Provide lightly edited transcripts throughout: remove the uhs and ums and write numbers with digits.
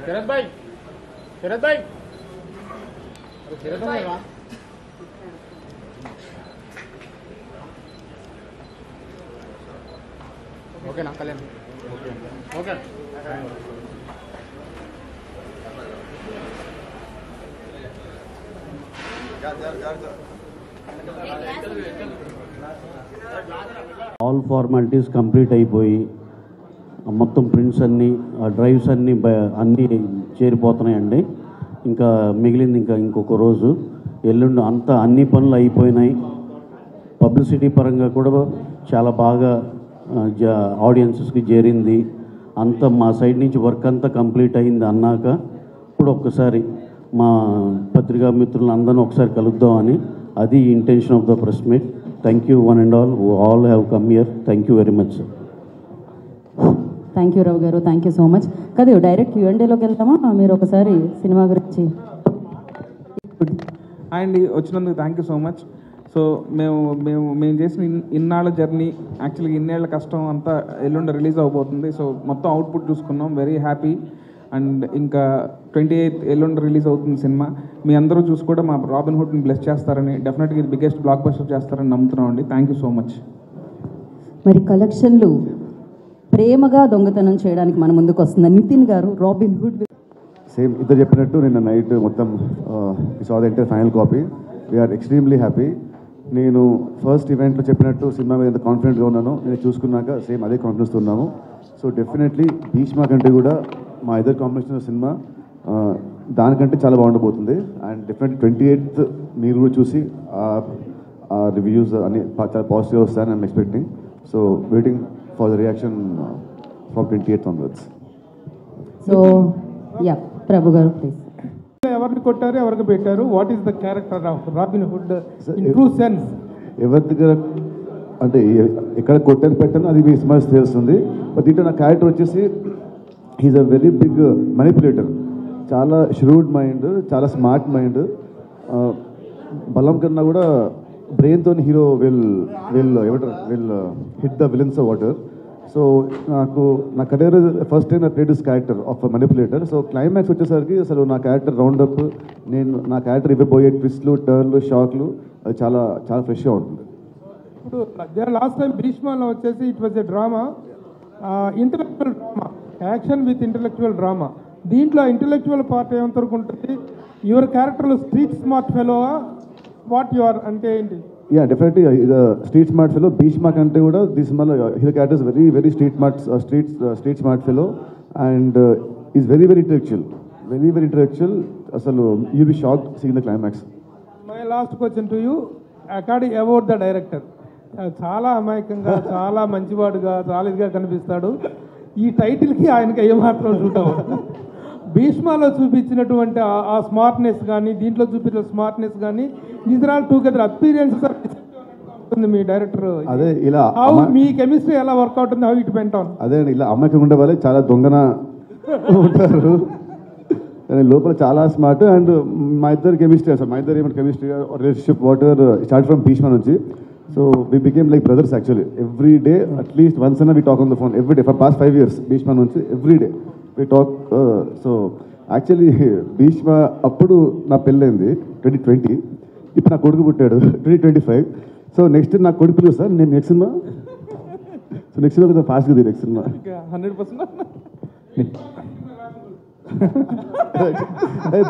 శరత్ భాయ్ ఓకేనా Kalyan okay all formalities complete అయిపోయి మొత్తం ప్రింట్స్ అన్నీ డ్రైవ్స్ అన్నీ చేరిపోతున్నాయండి. ఇంకా మిగిలింది ఇంకొక రోజు ఎల్లుండి అంతా అన్ని పనులు అయిపోయినాయి. పబ్లిసిటీ పరంగా కూడా చాలా బాగా ఆడియన్సెస్కి చేరింది. అంతా మా సైడ్ నుంచి వర్క్ అంతా కంప్లీట్ అయింది అన్నాక ఇప్పుడు ఒక్కసారి మా పత్రికా మిత్రులందరినీ ఒకసారి కలుద్దామని, అది intention of the press meet. Thank you one and all have come here. Thank you very much sir. Thank you Rao garu, thank you so much. కదా డైరెక్ట్ Q&Aలోకి వెళ్తామా? మీరు ఒకసారి సినిమా గురించి. అండ్ వచ్చినందుకు thank you so much. So మేము చేసిన ఇన్నాళ్ళ జర్నీ, యాక్చువల్గా ఇన్నేళ్ల కష్టం అంతా ఎల్లుండి రిలీజ్ అవబోతుంది. సో మొత్తం అవుట్పుట్ చూసుకున్నాం, వెరీ హ్యాపీ. అండ్ ఇంకా 28th ఎల్లుండి రిలీజ్ అవుతుంది సినిమా. మీ అందరూ చూసి కూడా మా రాబిన్ హుడ్ని బ్లెస్ చేస్తారని, డెఫినెట్గా ఇది బిగ్గెస్ట్ బ్లాక్ బస్టర్ చేస్తారని నమ్ముతున్నాం అండి. Thank you so much. మరి కలెక్షన్లు ప్రేమగా దొంగతనం చేయడానికి మన ముందుకు వస్తుంది నితిన్ గారు. రాబిన్ హుడ్ సేమ్ ఇద్దరు చెప్పినట్టు నిన్న నైట్ మొత్తం saw the entire final copy. We are extremely happy. నేను ఫస్ట్ ఈవెంట్లో చెప్పినట్టు సినిమా మీద ఎంత కాన్ఫిడెంట్గా ఉన్నానో నేను చూసుకున్నాక సేమ్ అదే కాన్ఫిడెన్స్తో ఉన్నాము. సో డెఫినెట్లీ భీష్మ కంటే కూడా మా ఇద్దరు కాంబినేషన్ సినిమా దానికంటే చాలా బాగుండబోతుంది. అండ్ డెఫినెట్లీ 28th మీరు కూడా చూసి ఆ రివ్యూస్ అన్ని చాలా పాజిటివ్గా వస్తాయని I'm expecting. So waiting for the reaction from 28th onwards. So yeah Prabhu garu please. ఎవరిని కొట్టారు, ఎవరికి పెట్టారు? What is the character of Robin Hood in true sense? ఎవరి దగ్గర అంటే ఎక్కడ కొట్టని పెట్టాను అది మీ సినిమా తెలుస్తుంది. బట్ దీంట్లో నా క్యారెక్టర్ వచ్చేసి he's a very big manipulator. చాలా ష్రూడ్ మైండ్, చాలా స్మార్ట్ మైండ్. బలం కన్నా కూడా బ్రెయిన్తో hero will hit the villains water. So నా కెరీర్ ఫస్ట్ టైం నా played this character of manipulator. So climax వచ్చేసరికి అసలు నా క్యారెక్టర్ రౌండప్, నా క్యారెక్టర్ ఇవ్వబోయే ట్విస్ట్లు, టర్న్లు, షాక్లు అది చాలా చాలా ఫ్రెష్గా ఉంటుంది. ఇప్పుడు లాస్ట్ టైం భీష్మలో వచ్చేసి it was a drama, intellectual drama, action with intellectual drama. దీంట్లో ఇంటలెక్చువల్ పార్ట్ ఏమంతవరకు ఉంటుంది? యువర్ క్యారెక్టర్లో street smart fellow what you are అంటే ఏంటి? యా డెఫినెట్లీ ఇది స్ట్రీట్ స్మార్ట్ ఫెలో. భీష్మ కంటే కూడా దిస్ సినిమాలో hero character is very very street smart fellow and is very very intellectual. అసలు you be shocked seeing the climax. My last question to you according about the director. చాలా అమాయకంగా, చాలా మంచివాడుగా, చాలా ఇదిగా కనిపిస్తాడు. ఈ టైటిల్కి ఆయనకి ఏమాత్రం సూట్ అవ్వదు. భీష్మలో చూపించినటువంటి ఆ స్మార్ట్నెస్ కానీ, దీంట్లో చూపించిన స్మార్ట్నెస్ కానీ, these are all together appearance ఉంటుంది మీ డైరెక్టర్. అదే ఇలా మీ కెమిస్ట్రీ ఎలా వర్కౌట్ ఉంది, హౌ ఇట్ వెంట్ ఆన్? అదే ఇలా అమ్మాయికి ఉండే వాళ్ళే చాలా దొంగన ఉంటారు, లోపల చాలా స్మార్ట్. అండ్ మా ఇద్దరు కెమిస్ట్రీ, అసలు మా ఇద్దరు ఏమంటే chemistry relationship water start from Bheeshma నుంచి. So we became like brothers actually. Every day at least once అన్న we talk on the phone every day for past 5 years. Bheeshma నుంచి every day we talk. So actually Bheeshma అప్పుడు నా పెళ్ళైంది 2020, ఇప్పుడు నా కొడుకు పుట్టాడు 2025. సో నెక్స్ట్ నా కొడుకు పిలువు సార్, నేను next cinema, so next cinema కొంచెం ఫాస్ట్గా నెక్స్ట్ సినిమా 100%.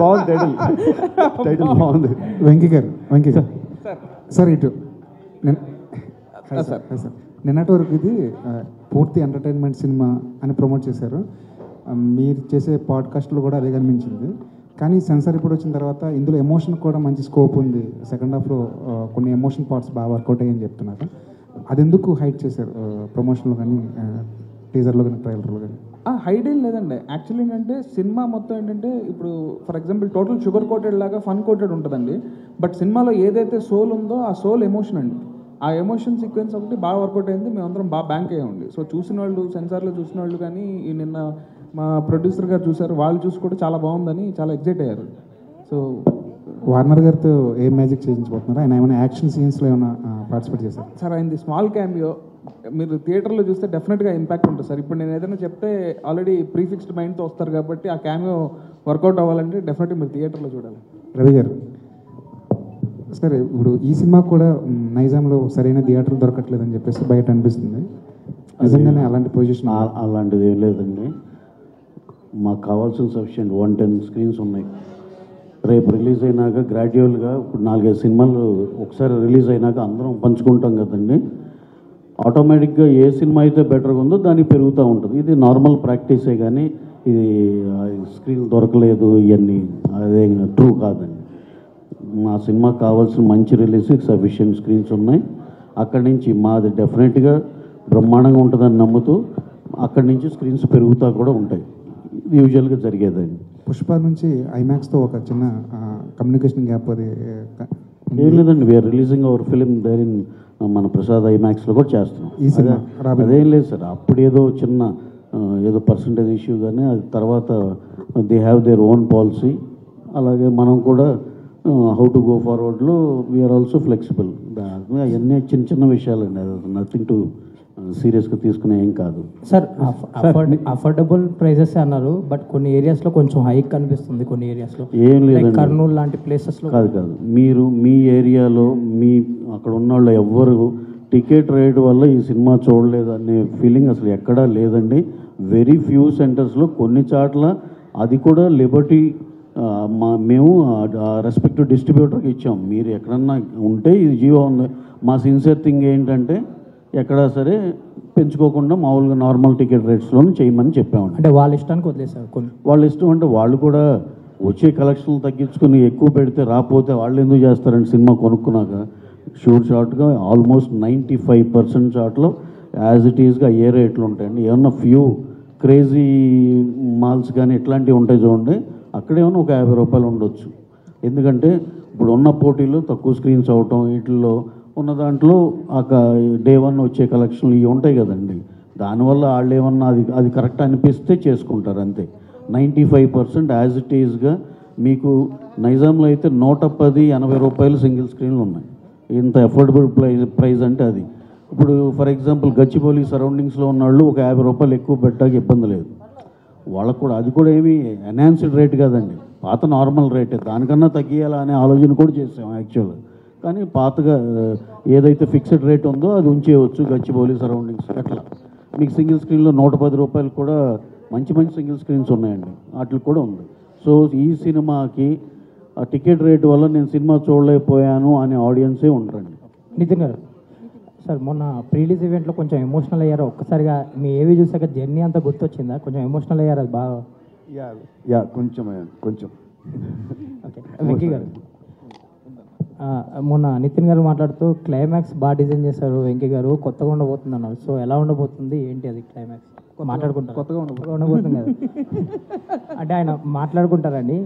బాగుంది టైటిల్ బాగుంది. వెంకీ గారు సార్ ఇటు సార్ నిన్నటి వరకు ఇది పూర్తి ఎంటర్టైన్మెంట్ సినిమా అని ప్రమోట్ చేశారు. మీరు చేసే పాడ్కాస్ట్లో కూడా అదే కనిపించింది. కానీ సెన్సార్ ఇప్పుడు వచ్చిన తర్వాత ఇందులో ఎమోషన్ కూడా మంచి స్కోప్ ఉంది. సెకండ్ హాఫ్లో కొన్ని ఎమోషన్ పార్ట్స్ బాగా వర్కౌట్ అయ్యని చెప్తున్నారు. అది ఎందుకు హైడ్ చేశారు ప్రమోషన్లో కానీ, టీజర్లో కానీ, ట్రైలర్లో కానీ? హైడ్ ఏం లేదండి. యాక్చువల్లీ ఏంటంటే సినిమా మొత్తం ఏంటంటే ఇప్పుడు for example total sugar coated లాగా ఫన్ కోటెడ్ ఉంటుందండి. బట్ సినిమాలో ఏదైతే సోల్ ఉందో ఆ సోల్ ఎమోషన్ అండి. ఆ ఎమోషన్ సీక్వెన్స్ ఒకటి బాగా వర్కౌట్ అయింది. మేమందరం బాగా బ్యాంక్ అయ్యండి. సో చూసిన వాళ్ళు, సెన్సార్లో చూసిన వాళ్ళు కానీ, నిన్న మా ప్రొడ్యూసర్ గారు చూసారు, వాళ్ళు చూసి కూడా చాలా బాగుందని చాలా ఎగ్జైట్ అయ్యారు. సో వార్నర్ గారితో ఏం మ్యాజిక్ చేయించబోతున్నారు? ఆయన ఏమైనా యాక్షన్ సీన్స్లో ఏమైనా పార్టిసిపేట్ చేశారు సార్? ఆయనది స్మాల్ క్యామియో, మీరు థియేటర్లో చూస్తే డెఫినెట్గా ఇంపాక్ట్ ఉంటుంది సార్. ఇప్పుడు నేను ఏదైనా చెప్తే ఆల్రెడీ ప్రీఫిక్స్డ్ మైండ్తో వస్తారు కాబట్టి ఆ క్యామియో వర్కౌట్ అవ్వాలంటే డెఫినెట్గా మీరు థియేటర్లో చూడాలి. రవి గారు, సరే ఇప్పుడు ఈ సినిమా కూడా నైజాంలో సరైన థియేటర్లు దొరకట్లేదని చెప్పేసి బయట అనిపిస్తుంది. నిజంగానే అలాంటి పొజిషన్? అలాంటిది ఏం లేదండి. మాకు కావాల్సిన సఫిషియెంట్ 110 స్క్రీన్స్ ఉన్నాయి. రేపు రిలీజ్ అయినాక గ్రాడ్యువల్గా ఇప్పుడు 4-5 సినిమాలు ఒకసారి రిలీజ్ అయినాక అందరం పంచుకుంటాం కదండి. ఆటోమేటిక్గా ఏ సినిమా అయితే బెటర్గా ఉందో దానికి పెరుగుతూ ఉంటుంది. ఇది నార్మల్ ప్రాక్టీసే కానీ ఇది స్క్రీన్ దొరకలేదు ఇవన్నీ అదే ట్రూ కాదండి. మా సినిమాకి కావాల్సిన మంచి రిలీజ్కి సఫిషియెంట్ స్క్రీన్స్ ఉన్నాయి. అక్కడి నుంచి మాది డెఫినెట్గా బ్రహ్మాండంగా ఉంటుందని నమ్ముతూ అక్కడి నుంచి స్క్రీన్స్ పెరుగుతూ కూడా ఉంటాయి. యూజువల్గా జరిగేదండి. పుష్ప నుంచి ఐమాక్స్తో ఒక చిన్న కమ్యూనికేషన్ గ్యాప్ అది ఏం లేదండి. We are releasing our film there in మన ప్రసాద్ ఐమాక్స్లో కూడా చేస్తున్నాం. ఈ సినిమా అదేం లేదు సార్. అప్పుడు ఏదో చిన్న ఏదో పర్సంటేజ్ ఇష్యూ కానీ అది తర్వాత they have their own policy. అలాగే మనం కూడా హౌ టు గో ఫార్వర్డ్లో వీఆర్ ఆల్సో ఫ్లెక్సిబుల్. అవన్నీ చిన్న చిన్న విషయాలండి. అది నథింగ్ టు సీరియస్గా తీసుకునే ఏం కాదు సార్. అఫోర్డబుల్ ప్రైజెస్ అన్నారు, బట్ కొన్ని ఏరియాస్లో కొంచెం హైక్ కనిపిస్తుంది. కొన్ని ఏరియాస్లో ఏం లేదు, కర్నూలు లాంటి ప్లేసెస్లో కాదు. మీరు మీ ఏరియాలో మీ అక్కడ ఉన్న వాళ్ళు ఎవ్వరు టికెట్ రేట్ వల్ల ఈ సినిమా చూడలేదు అనే ఫీలింగ్ అసలు ఎక్కడా లేదండి. వెరీ ఫ్యూ సెంటర్స్లో కొన్ని చోట్ల అది కూడా లిబర్టీ మేము రెస్పెక్టివ్ డిస్ట్రిబ్యూటర్కి ఇచ్చాం. మీరు ఎక్కడన్నా ఉంటే ఇది జీవో ఉంది. మా సిన్సియర్ థింగ్ ఏంటంటే ఎక్కడా సరే పెంచుకోకుండా మామూలుగా నార్మల్ టికెట్ రేట్స్లోనే చేయమని చెప్పామండి. అంటే వాళ్ళ ఇష్టానికి వదిలేసారు. కొన్ని వాళ్ళ ఇష్టం అంటే వాళ్ళు కూడా వచ్చే కలెక్షన్లు తగ్గించుకుని ఎక్కువ పెడితే రాకపోతే వాళ్ళు ఎందుకు చేస్తారండి సినిమా కొనుక్కున్నాక. షూర్ షార్ట్గా ఆల్మోస్ట్ 95% షార్ట్లో యాజ్ ఇట్ ఈస్గా ఏ రేట్లు ఉంటాయండి. ఏమన్నా ఫ్యూ క్రేజీ మాల్స్ కానీ ఇట్లాంటివి ఉంటాయి చూడండి, అక్కడేమన్నా ఒక 50 రూపాయలు ఉండొచ్చు. ఎందుకంటే ఇప్పుడు ఉన్న పోటీలు తక్కువ స్క్రీన్స్ అవటం వీటిల్లో ఉన్న దాంట్లో డే 1 వచ్చే కలెక్షన్లు ఇవి ఉంటాయి కదండి. దానివల్ల వాళ్ళు ఏమన్నా అది కరెక్ట్ అనిపిస్తే చేసుకుంటారు అంతే. 95% యాజ్ ఇట్ ఈస్గా మీకు నైజాంలో అయితే 110-80 రూపాయలు సింగిల్ స్క్రీన్లు ఉన్నాయి. ఇంత అఫోర్డబుల్ ప్రైస్ అంటే అది. ఇప్పుడు ఫర్ ఎగ్జాంపుల్ గచ్చిబౌలి సరౌండింగ్స్లో ఉన్న వాళ్ళు ఒక 50 రూపాయలు ఎక్కువ పెట్టడానికి ఇబ్బంది లేదు వాళ్ళకు కూడా. అది కూడా ఏమీ ఎన్హాన్స్డ్ రేట్ కాదండి, పాత నార్మల్ రేటే. దానికన్నా తగ్గియాలా అనే ఆలోచన కూడా చేసాం యాక్చువల్గా. కానీ పాతగా ఏదైతే ఫిక్స్డ్ రేట్ ఉందో అది ఉంచేయవచ్చు గచ్చిబౌలి సరౌండింగ్స్. అట్లా మీకు సింగిల్ స్క్రీన్లో 110 రూపాయలు కూడా మంచి మంచి సింగిల్ స్క్రీన్స్ ఉన్నాయండి, వాటికి కూడా ఉంది. సో ఈ సినిమాకి ఆ టికెట్ రేట్ వల్ల నేను సినిమా చూడలేకపోయాను అనే ఆడియన్సే ఉంటారండి. నితిన్ గారు, సార్ మొన్న ప్రీలీజ్ ఈవెంట్లో కొంచెం ఎమోషనల్ అయ్యారు. ఒక్కసారిగా మీ ఏవి చూసాక జర్నీ అంతా గుర్తొచ్చిందా? కొంచెం ఎమోషనల్ అయ్యారు అది బాగా? యా కొంచెం. ఓకే. వెంకీ గారు, మొన్న నితిన్ గారు మాట్లాడుతూ క్లైమాక్స్ బాగా డిజైన్ చేశారు వెంకీ గారు, కొత్తగా ఉండబోతుంది అన్నారు. సో ఎలా ఉండబోతుంది ఏంటి అది క్లైమాక్స్? మాట్లాడుకుంటారు కొత్తగా ఉండబోతుంది కదా అంటే ఆయన మాట్లాడుకుంటారండి.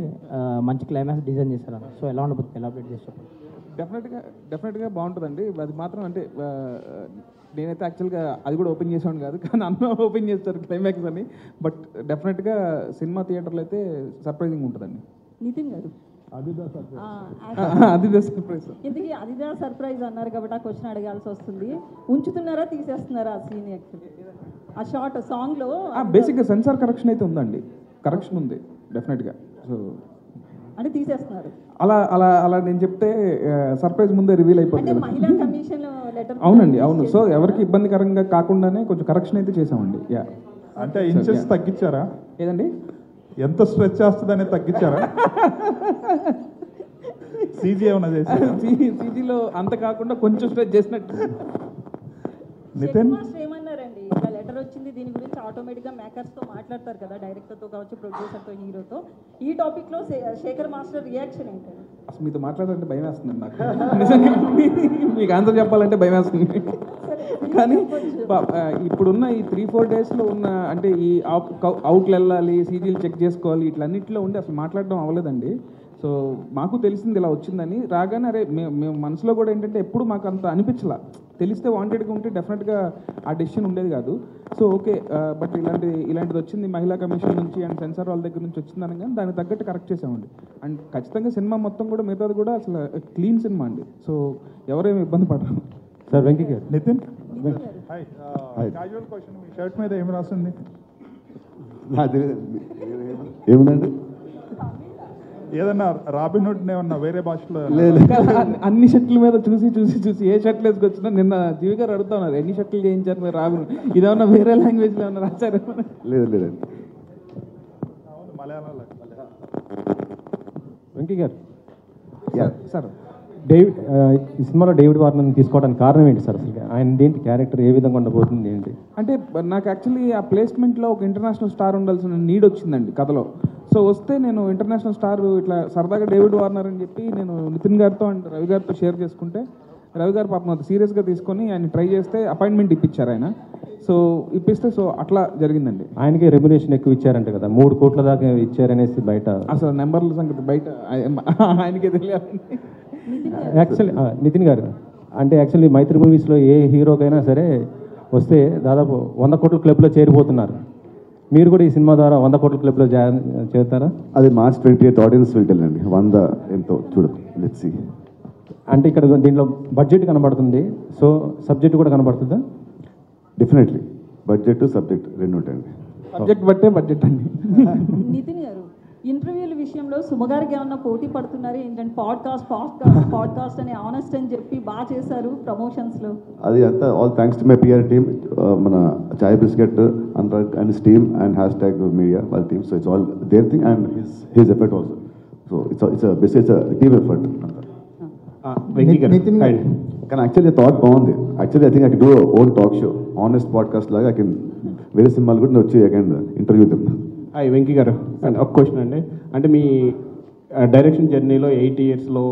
మంచి క్లైమాక్స్ డిజైన్ చేశారు. సో ఎలా ఉండబోతుంది, ఎలాబరేట్ చేస్తారు? డెఫినెట్గా బాగుంటుందండి. అది మాత్రం అంటే నేనైతే యాక్చువల్గా అది కూడా ఓపెన్ చేసాను కాదు, కానీ అన్న ఓపెన్ చేస్తారు క్లైమాక్స్ అని. బట్ డెఫినెట్గా సినిమా థియేటర్లో అయితే సర్ప్రైజింగ్ ఉంటుందండి. నితిన్ గారు, అదిదా సర్ప్రైజ్. ఇంతకీ అదిదా సర్ప్రైజ్ అన్నారు కాబట్టి ఆ క్వశ్చన్ అడగాల్సి వస్తుంది. ఉంచుతున్నారా తీసేస్తున్నారా ఆ సీన్? ఆ షార్ట్ సాంగ్లో బేసిక్గా సెన్సార్ కరెక్షన్ అయితే ఉందండి, కరెక్షన్ ఉంది డెఫినెట్గా. సో అంటే తీసేస్తున్నారు అలా అలా అలా నేను చెప్తే సర్ప్రైజ్ ముందే రివీల్ అయిపోతుంది. మహిళా కమిషన్ లెటర్. అవునండి, అవును. సో ఎవరికి ఇబ్బందికరంగా కాకుండానే కొంచెం కరెక్షన్ అయితే చేసామండి. యా, అంటే ఇంచెస్ తగ్గించారా? ఏదండి, ఎంత స్ట్రెచ్ చేస్తుందనే తగ్గించారా? సీజీ ఏమన్నా చేశారా? సీజీలో అంత కాకుండా కొంచెం స్ట్రెచ్ చేసినట్టు. నితిన్ ఏమన్నారండి? ఇలా లెటర్ వచ్చింది, దీని గురించి ఆటోమేటిక్గా మేకర్స్తో మాట్లాడతారు కదా, డైరెక్టర్తో కావచ్చు, ప్రొడ్యూసర్తో, హీరోతో. ఈ టాపిక్లో శేఖర్ మాస్టర్ రియాక్షన్ ఏంటండి? అసలు మీతో మాట్లాడాలంటే భయం వేస్తుందండి నాకు. నిజంగా మీకు ఆన్సర్ చెప్పాలంటే భయం వేస్తుంది. కానీ ఇప్పుడున్న ఈ 3-4 డేస్లో ఉన్న అంటే ఈ అవుట్లు వెళ్ళాలి, సీజీలు చెక్ చేసుకోవాలి, ఇట్లన్నింటిలో ఉండి అసలు మాట్లాడడం అవ్వలేదండి. సో మాకు తెలిసింది ఇలా వచ్చిందని. రాగానే అరే మేము మనసులో కూడా ఏంటంటే ఎప్పుడు మాకు అంత అనిపించలా. తెలిస్తే వాంటెడ్గా ఉంటే డెఫినెట్గా ఆ డెసిషన్ ఉండేది కాదు. సో ఓకే, బట్ ఇలాంటిది వచ్చింది మహిళా కమిషన్ నుంచి అండ్ సెన్సార్ వాళ్ళ దగ్గర నుంచి వచ్చిందని కానీ దానికి తగ్గట్టు కరెక్ట్ చేసామండి. అండ్ ఖచ్చితంగా సినిమా మొత్తం కూడా మిగతాది కూడా అసలు క్లీన్ సినిమా అండి. సో ఎవరేమి ఇబ్బంది పడరు. సార్ వెంకీ గారు, నితిన్ హాయ్ క్యాజువల్ క్వశ్చన్, మీ షర్ట్ మీద ఏం రాస్తుంది? ఏముందండి? ఏదన్నా రాబిన్ హుడ్ ఏమన్నా వేరే భాషలో? అన్ని షర్ట్ల మీద చూసి ఏ షర్ట్లు వేసుకొచ్చినా నిన్న జీవి గారు అడుగుతున్నారు ఎన్ని షర్ట్లు చేయించారు మీరు రాబిన్, ఇదేమన్నా వేరే లాంగ్వేజ్లో ఏమన్నా రాశారు? లేదండి. మలయాళంలో. వెంకీ గారు, సార్ డేవిడ్ ఈ సినిమాలో డేవిడ్ వార్నర్ని తీసుకోవడానికి కారణం ఏంటి సార్? అసలు ఆయన దేంటి క్యారెక్టర్ ఏ విధంగా ఉండబోతుంది ఏంటి? అంటే నాకు యాక్చువల్లీ ఆ ప్లేస్మెంట్లో ఒక ఇంటర్నేషనల్ స్టార్ ఉండాల్సిన నీడ్ వచ్చిందండి కథలో. సో వస్తే నేను ఇంటర్నేషనల్ స్టార్ ఇట్లా సరదాగా డేవిడ్ వార్నర్ అని చెప్పి నేను నితిన్ గారితో అండ్ రవి గారితో షేర్ చేసుకుంటే, రవి గారు పాపం అది సీరియస్గా తీసుకొని ఆయన ట్రై చేస్తే అపాయింట్మెంట్ ఇప్పించారు ఆయన. సో ఇప్పిస్తే సో అట్లా జరిగిందండి. ఆయనకి రెమ్యునేషన్ ఎక్కువ ఇచ్చారంట కదా, 3 కోట్ల దాకా ఇచ్చారనేసి బయట. అసలు నెంబర్ల సంగతి బయట ఆయనకే తెలియాలండి. యాక్చువల్లీ నితిన్ గారు అంటే యాక్చువల్లీ మైత్రి మూవీస్లో ఏ హీరోకైనా సరే వస్తే దాదాపు 100 కోట్ల క్లబ్లో చేరిపోతున్నారు. మీరు కూడా ఈ సినిమా ద్వారా 100 కోట్ల క్లబ్లో చేరుతారా? అది March 28 ఆడియన్స్ వెళ్తానండి. 100 ఎంతో చూడదు. Let's see. అంటే ఇక్కడ దీంట్లో బడ్జెట్ కనబడుతుంది, సో సబ్జెక్ట్ కూడా కనబడుతుందా? డెఫినెట్లీ బడ్జెట్ సబ్జెక్ట్ రెండు ఉంటాయండి. సబ్జెక్ట్ బట్టే బడ్జెట్ అండి. నితిన్ గారు, ఇంటర్వ్యూల విషయంలో సుమగారికి ఏమన్నా పోటీ పడుతున్నారు ఏంటంటే పాడ్కాస్ట్ అని ఆనెస్ట్ అని చెప్పి బాగా చేశారు ప్రమోషన్స్లో. అది అంతా all thanks to my PR team, మన Chai Bisket Anurag and his team and #మీడియా వాళ్ళ team. So it's all their thing and his effort also. So it's team effort. కానీ యాక్చువల్లీ థాట్ బాగుంది. Actually I think I can do own talk show, honest podcast లాగా. I can వేరే సినిమాలు కూడా వచ్చి I can interview them. Hi Venky garu, and ఒక question అండి. అంటే మీ డైరెక్షన్ జర్నీలో 8 ఇయర్స్లో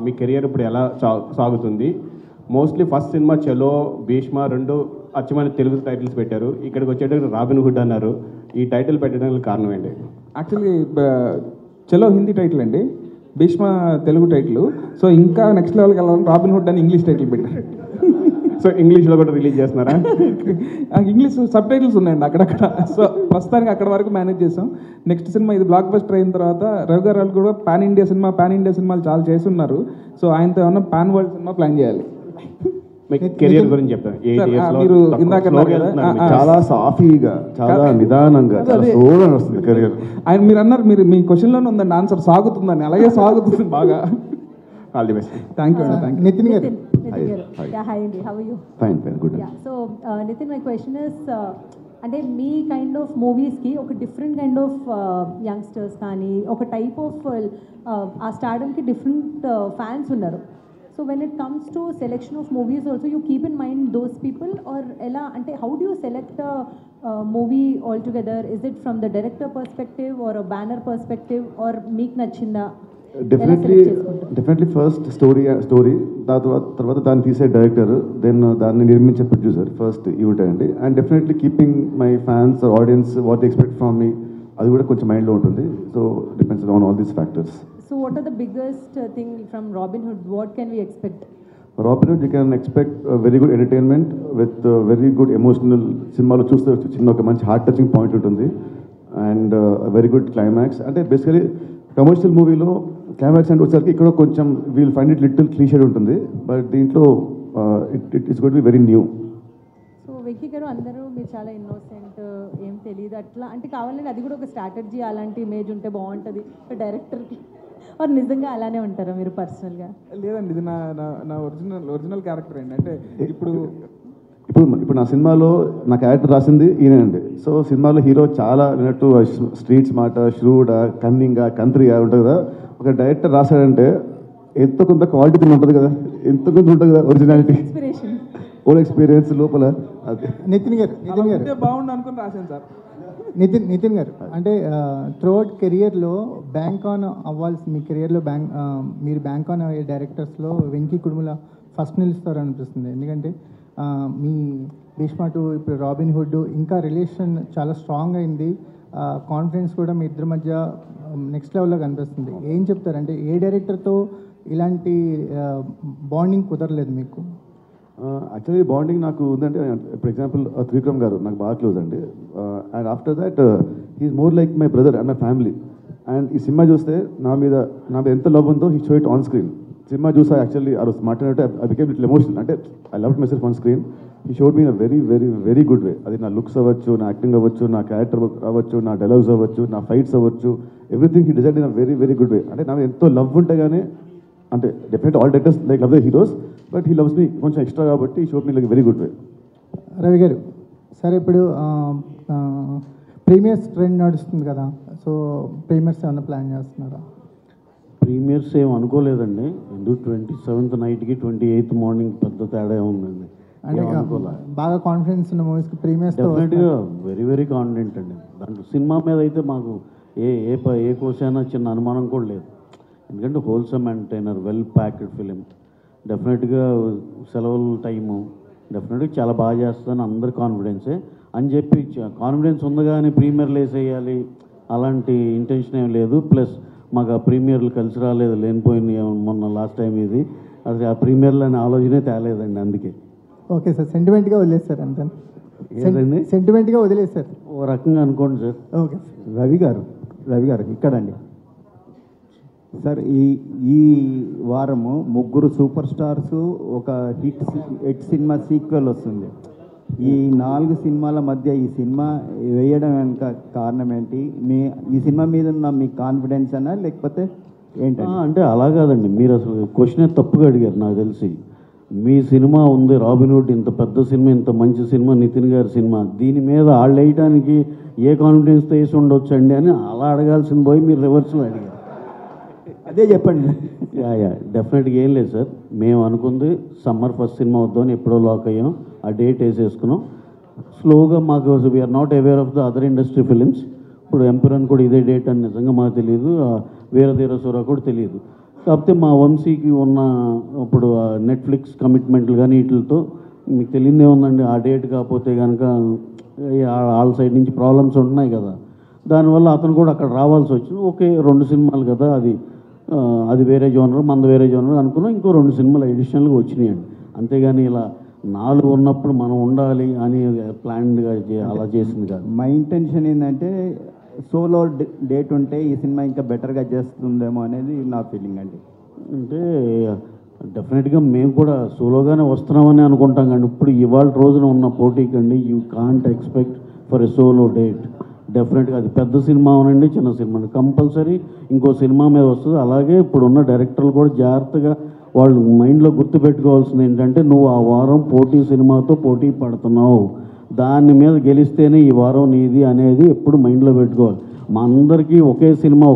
మీ కెరియర్ ఇప్పుడు ఎలా సాగుతుంది? మోస్ట్లీ ఫస్ట్ సినిమా చలో, భీష్మ 2 అచ్చమైన తెలుగు టైటిల్స్ పెట్టారు. ఇక్కడికి వచ్చేటప్పుడు రాబిన్ హుడ్ అన్నారు. ఈ టైటిల్ పెట్టడానికి కారణం ఏంటి? యాక్చువల్లీ చలో హిందీ టైటిల్ అండి, భీష్మ తెలుగు టైటిల్. సో ఇంకా నెక్స్ట్ లెవెల్కి వెళ్ళాలని రాబిన్ హుడ్ అని ఇంగ్లీష్ టైటిల్ పెట్టారు. సో ఇంగ్లీష్లో కూడా రిలీజ్ చేస్తున్నారా? ఇంగ్లీష్ సబ్ టైటిల్స్ ఉన్నాయండి అక్కడక్కడ. సో ప్రస్తుతానికి అక్కడ వరకు మేనేజ్ చేసాం. నెక్స్ట్ సినిమా ఇది బ్లాక్ బస్టర్ అయిన తర్వాత రవి గారు వాళ్ళు కూడా పాన్ ఇండియా సినిమాలు చాలా చేసి ఉన్నారు. సో ఆయనతో ఏమన్నా పాన్ వరల్డ్ సినిమా ప్లాన్ చేయాలి. కెరియర్ గురించి చెప్తాను. మీరు ఇందాక చాలా సాఫీగా, చాలా నిదానంగా, చాలా స్లోగా వస్తుంది కెరియర్. ఆయన మీరు అన్నారు, మీ క్వశ్చన్లోనే ఉందండి ఆన్సర్, సాగుతుందని. అలాగే సాగుతుంది బాగా. All the best. Thank you. Nithin గారు. హాయ్ అండి, how are you? Fine good. So Nithin, my question is, అంటే మీ కైండ్ ఆఫ్ మూవీస్కి ఒక డిఫరెంట్ కైండ్ ఆఫ్ యంగ్స్టర్స్ కానీ ఒక టైప్ ఆఫ్ ఆ స్టార్డమ్కి డిఫరెంట్ ఫ్యాన్స్ ఉన్నారు. So when it comes to selection of movies also you keep in mind those people, or ఎలా అంటే how do you select movie all together? Is it from the director perspective or banner perspective, or మీకు నచ్చిందా? Definitely first story, తర్వాత దాన్ని తీసే director, then దాన్ని నిర్మించే producer first ఇవి ఉంటాయండి. And definitely keeping my fans or audience what they expect from me, అది కూడా కొంచెం మైండ్లో ఉంటుంది. So depends on all these factors. So what are the biggest thing from Robin Hood? What can we expect? Robin Hood you can expect very good entertainment with very good emotional. సినిమాలో చూస్తే చిన్న ఒక మంచి heart touching point ఉంటుంది and very good climax. అంటే basically commercial మూవీలో climax అంటే వచ్చేసరికి ఇక్కడ కొంచెం we'll find it little cliched ఉంటుంది, బట్ దీంట్లో it is got be very new. So Venky గారు, అందరూ మీరు చాలా ఇన్నోసెంట్, ఏం తెలియదు అట్లా అంటే కావాలంటే అది కూడా ఒక స్ట్రాటజీ, అలాంటి ఇమేజ్ ఉంటే బాగుంటుంది డైరెక్టర్కి, మరి నిజంగా అలానే ఉంటారా మీరు పర్సనల్గా? లేదండి, ఇది నా ఒరిజినల్ క్యారెక్టర్ అండి. అంటే ఇప్పుడు నా సినిమాలో నా క్యారెక్టర్ రాసింది ఈయనే అండి. సో సినిమాలో హీరో చాలా విన్నట్టు స్ట్రీట్ స్మార్ట్, ష్రూడ్, కన్నింగ్, కంట్రీగా ఉంటుంది కదా. ఒక డైరెక్టర్ రాశాడంటే ఎంతో కొంత క్వాలిటీ ఉంటుంది కదా, ఎంతో కొంత ఉంటుంది కదా ఒరిజినాలిటీ, ఓన్ ఎక్స్పీరియన్స్ లోపల. అదే నితిన్ గారు బాగుండు అనుకుని రాశాను సార్. నితిన్ గారు, అంటే త్రూఅవుట్ కెరియర్లో బ్యాంక్ ఆన్ అవ్వాల్సి, మీ కెరియర్లో మీరు బ్యాంక్ ఆన్ అయ్యే డైరెక్టర్స్లో వెంకీ కుడుముల ఫస్ట్ నిలుస్తారు అనిపిస్తుంది. ఎందుకంటే మీ భీష్మ 2, ఇప్పుడు రాబిన్ హుడ్, ఇంకా రిలేషన్ చాలా స్ట్రాంగ్ అయింది, కాన్ఫిడెన్స్ కూడా మీ ఇద్దరి మధ్య నెక్స్ట్ లెవెల్లో కనిపిస్తుంది. ఏం చెప్తారంటే ఏ డైరెక్టర్తో ఇలాంటి బాండింగ్ కుదరలేదు మీకు? యాక్చువల్లీ బాండింగ్ నాకు ఉందంటే, ఫర్ ఎగ్జాంపుల్ త్రివిక్రమ్ గారు నాకు బాగా క్లోజ్ అండి. And after that he's more like my brother and my family. And ఈ సినిమా చూస్తే నా మీద ఎంత లవ్ ఉందో he show it on screen. Cinema చూసా యాక్చువల్లీ ఆ రోజు మాట్లాడినట్టు ఐ బికేమ్ లిటిల్ ఎమోషనల్. అంటే I love message on screen. ఈ showed me in a very very very good way. అది నా లుక్స్ అవ్వచ్చు, నా యాక్టింగ్ అవ్వచ్చు, నా క్యారెక్టర్ అవ్వచ్చు, నా డైలాగ్స్ అవ్వచ్చు, నా ఫైట్స్ అవ్వచ్చు, everything he design in a very very good వే. అంటే నాకు ఎంతో లవ్ ఉంటే కానీ, అంటే definite all directors like love the heroes, but he loves me కొంచెం ఎక్స్ట్రా కాబట్టి ఈ షోడ్ మీ లైక్ వెరీ గుడ్ వే. రవి గారు, సరే ఇప్పుడు ప్రీమియర్స్ ట్రెండ్ నడుస్తుంది కదా, సో ప్రీమియర్స్ ఏమైనా ప్లాన్ చేస్తున్నారా? ప్రీమియర్స్ ఏం అనుకోలేదండి. ఎందుకు 27th నైట్కి 28th మార్నింగ్ పెద్ద తేడా ఉందండి. అంటే బాగా కాన్ఫిడెన్స్ ఉన్న మూవీస్కి ప్రీమియర్స్ డెఫినెట్గా వెరీ వెరీ కాన్ఫిడెంట్ అండి. దాంట్లో సినిమా మీద అయితే మాకు ఏ కోసైనా చిన్న అనుమానం కూడా లేదు. ఎందుకంటే wholesome entertainer, well packed film. డెఫినెట్గా సెలవుల టైము డెఫినెట్గా చాలా బాగా చేస్తుందని అందరి కాన్ఫిడెన్సే అని చెప్పి కాన్ఫిడెన్స్ ఉంది కానీ ప్రీమియర్లు వేసేయాలి అలాంటి ఇంటెన్షన్ ఏం లేదు. ప్లస్ మాకు ఆ ప్రీమియర్లు కలిసి రాలేదు, లేనిపోయింది మొన్న లాస్ట్ టైం ఇది. అది ఆ ప్రీమియర్లు అనే ఆలోచనే తేలేదండి. అందుకే ఓకే సార్, సెంటిమెంట్గా వదిలేస్తారు అంతే. ఏదండి సెంటిమెంట్గా వదిలేస్తారు ఓ రకంగా అనుకోండి సార్. ఓకే రవి గారు ఇక్కడండి సార్. ఈ వారము ముగ్గురు సూపర్ స్టార్స్, ఒక హిట్ సినిమా సీక్వెల్ వస్తుంది. ఈ 4 సినిమాల మధ్య ఈ సినిమా వేయడం వెనుక కారణం ఏంటి? ఈ సినిమా మీద ఉన్న మీ కాన్ఫిడెన్స్ అనా లేకపోతే ఏంటంటే? అంటే అలా కాదండి, మీరు అసలు క్వశ్చనే తప్పుగా అడిగారు. నాకు తెలిసి మీ సినిమా ఉంది రాబిన్హుడ్, ఇంత పెద్ద సినిమా, ఇంత మంచి సినిమా, నితిన్ గారి సినిమా, దీని మీద వాళ్ళు వేయడానికి ఏ కాన్ఫిడెన్స్తో వేసి ఉండొచ్చు అండి అని అలా అడగాల్సింది పోయి మీరు రివర్స్లో అడిగారు. అదే చెప్పండి. యా డెఫినెట్గా ఏం లేదు సార్. మేము అనుకుంది సమ్మర్ ఫస్ట్ సినిమా వద్దామని ఎప్పుడో లాక్ అయ్యాం. ఆ డేట్ వేసేసుకున్నాం స్లోగా. మాకు we are not aware of the other industry films. ఇప్పుడు ఎంపరన్ కూడా ఇదే డేట్ అని నిజంగా మాకు తెలియదు, వీరధీరసుర కూడా తెలియదు. కాకపోతే మా వంశీకి ఉన్న ఇప్పుడు నెట్ఫ్లిక్స్ కమిట్మెంట్లు కానీ వీటితో మీకు తెలియదే ఉందండి. ఆ డేట్ కాకపోతే కనుక వాళ్ళ సైడ్ నుంచి ప్రాబ్లమ్స్ ఉంటున్నాయి కదా, దానివల్ల అతను కూడా అక్కడ రావాల్సి వచ్చింది. ఓకే 2 సినిమాలు కదా, అది వేరే జోనర్, మనది వేరే జోనర్ అనుకున్నాం. ఇంకో 2 సినిమాలు అడిషనల్గా వచ్చినాయండి. అంతేగాని ఇలా 4 ఉన్నప్పుడు మనం ఉండాలి అని ప్లాన్డ్గా అలా చేసింది కాదు. మా ఇంటెన్షన్ ఏంటంటే సోలో డేట్ ఉంటే ఈ సినిమా ఇంకా బెటర్గా చేస్తుందేమో అనేది నా ఫీలింగ్ అండి. అంటే డెఫినెట్గా మేము కూడా సోలోగానే వస్తున్నామని అనుకుంటాం కానీ ఇప్పుడు ఇవాళ రోజున ఉన్న పోటీకండి you can't expect for a solo date. డెఫినెట్గా అది పెద్ద సినిమా అవునండి, చిన్న సినిమా కంపల్సరీ ఇంకో సినిమా మీద వస్తుంది. అలాగే ఇప్పుడున్న డైరెక్టర్లు కూడా జాగ్రత్తగా వాళ్ళు మైండ్లో గుర్తుపెట్టుకోవాల్సింది ఏంటంటే, నువ్వు ఆ వారం పోటీ సినిమాతో పోటీ పడుతున్నావు, దాని మీద గెలిస్తేనే ఈ వారం నీది అనేది ఎప్పుడు మైండ్లో పెట్టుకోవాలి. మా అందరికీ ఒకే సినిమా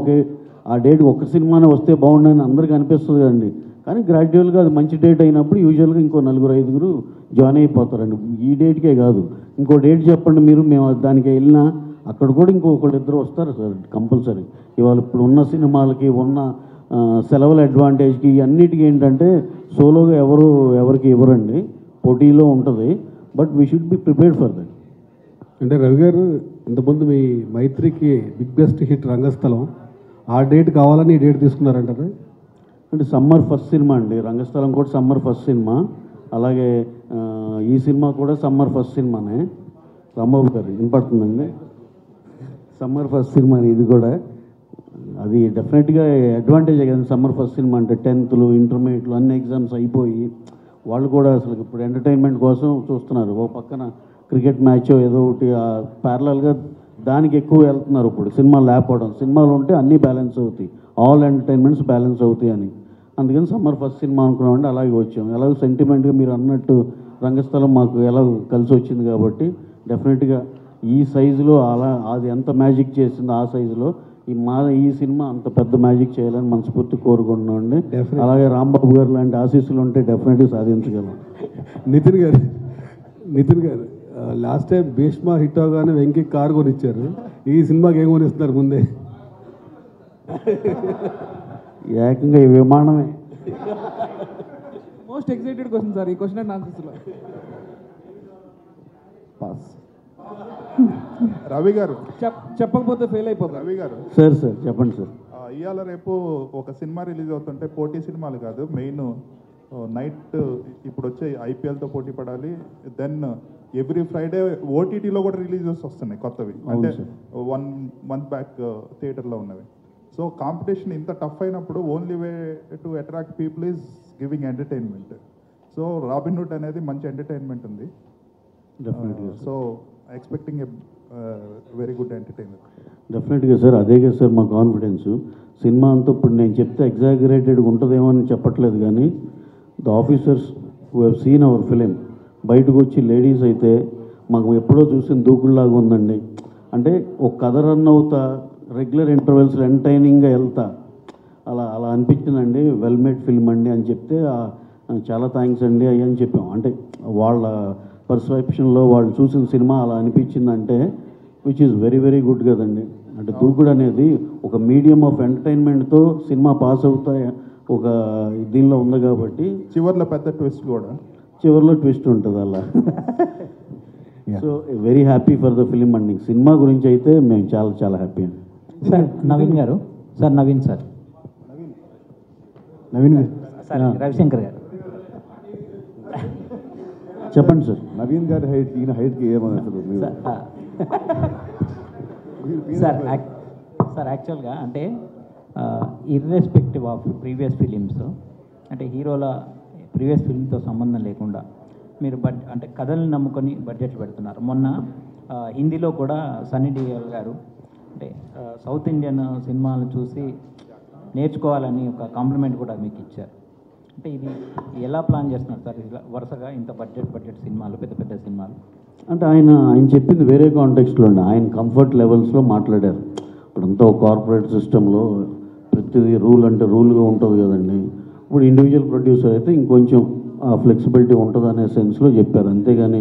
ఆ డేట్ ఒక సినిమానే వస్తే బాగుండని అందరికీ అనిపిస్తుంది కదండి. కానీ గ్రాడ్యువల్గా అది మంచి డేట్ అయినప్పుడు యూజువల్గా ఇంకో 4-5 జాయిన్ అయిపోతారండి. ఈ డేట్కే కాదు, ఇంకో డేట్ చెప్పండి మీరు, మేము దానికి వెళ్ళినా అక్కడ కూడా ఇంకొకళ్ళిద్దరు వస్తారు సార్ కంపల్సరీ. ఇవాళ ఇప్పుడు ఉన్న సినిమాలకి ఉన్న సెలవుల అడ్వాంటేజ్కి అన్నిటికీ ఏంటంటే సోలోగా ఎవరికి ఇవ్వరండి, పోటీలో ఉంటుంది. But we should be prepared for that. అంటే రవి గారు, ఇంతకుముందు మీ మైత్రికి బిగ్ బెస్ట్ హిట్ రంగస్థలం, ఆ డేట్ కావాలని ఈ డేట్ తీసుకున్నారంటారు. అంటే సమ్మర్ ఫస్ట్ సినిమా అండి, రంగస్థలం కూడా సమ్మర్ ఫస్ట్ సినిమా. అలాగే ఈ సినిమా కూడా సమ్మర్ ఫస్ట్ సినిమానే. రాంబాబు గారు వినపడుతుందండి, సమ్మర్ ఫస్ట్ సినిమా ఇది కూడా. అది డెఫినెట్గా అడ్వాంటేజ్ కదండి. సమ్మర్ ఫస్ట్ సినిమా అంటే 10th ఇంటర్మీడియట్లు అన్ని ఎగ్జామ్స్ అయిపోయి వాళ్ళు కూడా అసలు ఇప్పుడు ఎంటర్టైన్మెంట్ కోసం చూస్తున్నారు. ఓ పక్కన క్రికెట్ మ్యాచ్ ఏదో ఒకటి ప్యారలల్గా దానికి ఎక్కువ వెళ్తున్నారు. ఇప్పుడు సినిమాలు లేకపోవడం, సినిమాలు ఉంటే అన్నీ బ్యాలెన్స్ అవుతాయి, ఆల్ ఎంటర్టైన్మెంట్స్ బ్యాలెన్స్ అవుతాయి అని. అందుకని సమ్మర్ ఫస్ట్ సినిమా అనుకున్నామంటే అలాగే వచ్చాం. ఎలాగో సెంటిమెంట్గా మీరు అన్నట్టు రంగస్థలం మాకు ఎలా కలిసి వచ్చింది కాబట్టి డెఫినెట్గా ఈ సైజులో అది ఎంత మ్యాజిక్ చేసిందో ఆ సైజులో ఈ సినిమా అంత పెద్ద మ్యాజిక్ చేయాలని మనస్ఫూర్తి కోరుకుంటున్నామండి. అలాగే రాంబాబు గారు లాంటి ఆశీస్సులు ఉంటే డెఫినెట్గా సాధించగలం. నితిన్ గారు లాస్ట్ టైం భీష్మ హిట్ అవగానే వెంకీ కారు కొనిచ్చారు, ఈ సినిమాకి ఏం కొనిస్తున్నారు ముందే? ఏకంగా ఈ విమానమే. మోస్ట్ ఎక్సైటెడ్ క్వశ్చన్ సార్ ఈ క్వశ్చన్ అండ్ ఆన్సర్స్లో. పాస్. రవి గారు చెప్పకపోతే ఫెయిల్ అయిపోతుంది. రవి గారు సార్ చెప్పండి సార్. ఇవాళ రేపు ఒక సినిమా రిలీజ్ అవుతుంటే పోటీ సినిమాలు కాదు, మెయిన్ నైట్ ఇప్పుడు వచ్చే ఐపీఎల్తో పోటీ పడాలి. దెన్ ఎవ్రీ ఫ్రైడే ఓటీటీలో కూడా రిలీజెస్ వస్తున్నాయి కొత్తవి, అంటే 1 month బ్యాక్ థియేటర్లో ఉన్నవి. సో కాంపిటీషన్ ఇంత టఫ్ అయినప్పుడు only way to attract people is giving entertainment. So Robin Hood అనేది మంచి ఎంటర్టైన్మెంట్ ఉంది. So expecting a very good entertainment. డెఫినెట్గా సార్, అదే కదా సార్ మా కాన్ఫిడెన్స్. సినిమా అంతా ఇప్పుడు నేను చెప్తే ఎగ్జాగరేటెడ్గా ఉంటుందేమో అని చెప్పట్లేదు, కానీ the officers who have seen hour film బయటకు వచ్చి లేడీస్ అయితే మాకు ఎప్పుడో చూసిన దూకుల్లాగా ఉందండి. అంటే ఒక కథ రన్ అవుతా రెగ్యులర్ ఇంటర్వెల్స్లో ఎంటర్టైనింగ్గా వెళ్తా అలా అలా అనిపించిందండి. వెల్ మేడ్ ఫిల్మ్ అండి అని చెప్తే చాలా థ్యాంక్స్ అండి అయ్యి అని చెప్పాం. అంటే వాళ్ళ పర్సెప్షన్లో వాళ్ళు చూసిన సినిమా అలా అనిపించిందంటే which is very very good కదండి. అంటే దూకుడు అనేది ఒక మీడియం ఆఫ్ ఎంటర్టైన్మెంట్తో సినిమా పాస్ అవుతా ఒక దీనిలో ఉంది కాబట్టి చివర్లో పెద్ద ట్విస్ట్ కూడా, చివరిలో ట్విస్ట్ ఉంటుంది అలా. So very happy for the film అండి. సినిమా గురించి అయితే మేము చాలా చాలా హ్యాపీ అండి. సార్ నవీన్ గారు, sir Naveen sir Naveen sir Ravishankar గారు చెప్పండి సార్. నవీన్ గారి హైట్ ఈయన హైట్కి ఏమన్నా సార్ యాక్చువల్గా అంటే ఇర్రెస్పెక్టివ్ ఆఫ్ ప్రీవియస్ ఫిలిమ్స్, అంటే హీరోల ప్రీవియస్ ఫిలింతో సంబంధం లేకుండా మీరు అంటే కథల్ని నమ్ముకొని బడ్జెట్లు పెడుతున్నారు. మొన్న హిందీలో కూడా సన్నీ డియోల్ గారు అంటే సౌత్ ఇండియన్ సినిమాలను చూసి నేర్చుకోవాలని ఒక కాంప్లిమెంట్ కూడా మీకు ఇచ్చారు. అంటే ఇది ఎలా ప్లాన్ చేస్తున్నారు సార్ ఇలా వరుసగా ఇంత బడ్జెట్ సినిమాలు, పెద్ద పెద్ద సినిమాలు? అంటే ఆయన చెప్పింది వేరే కాంటెక్స్ట్లో అండి. ఆయన కంఫర్ట్ లెవెల్స్లో మాట్లాడారు. ఇప్పుడంతా ఒక కార్పొరేట్ సిస్టంలో ప్రతిదీ రూల్ అంటే రూల్గా ఉంటుంది కదండి. ఇప్పుడు ఇండివిజువల్ ప్రొడ్యూసర్ అయితే ఇంకొంచెం ఫ్లెక్సిబిలిటీ ఉంటుంది అనే సెన్స్లో చెప్పారు. అంతేగాని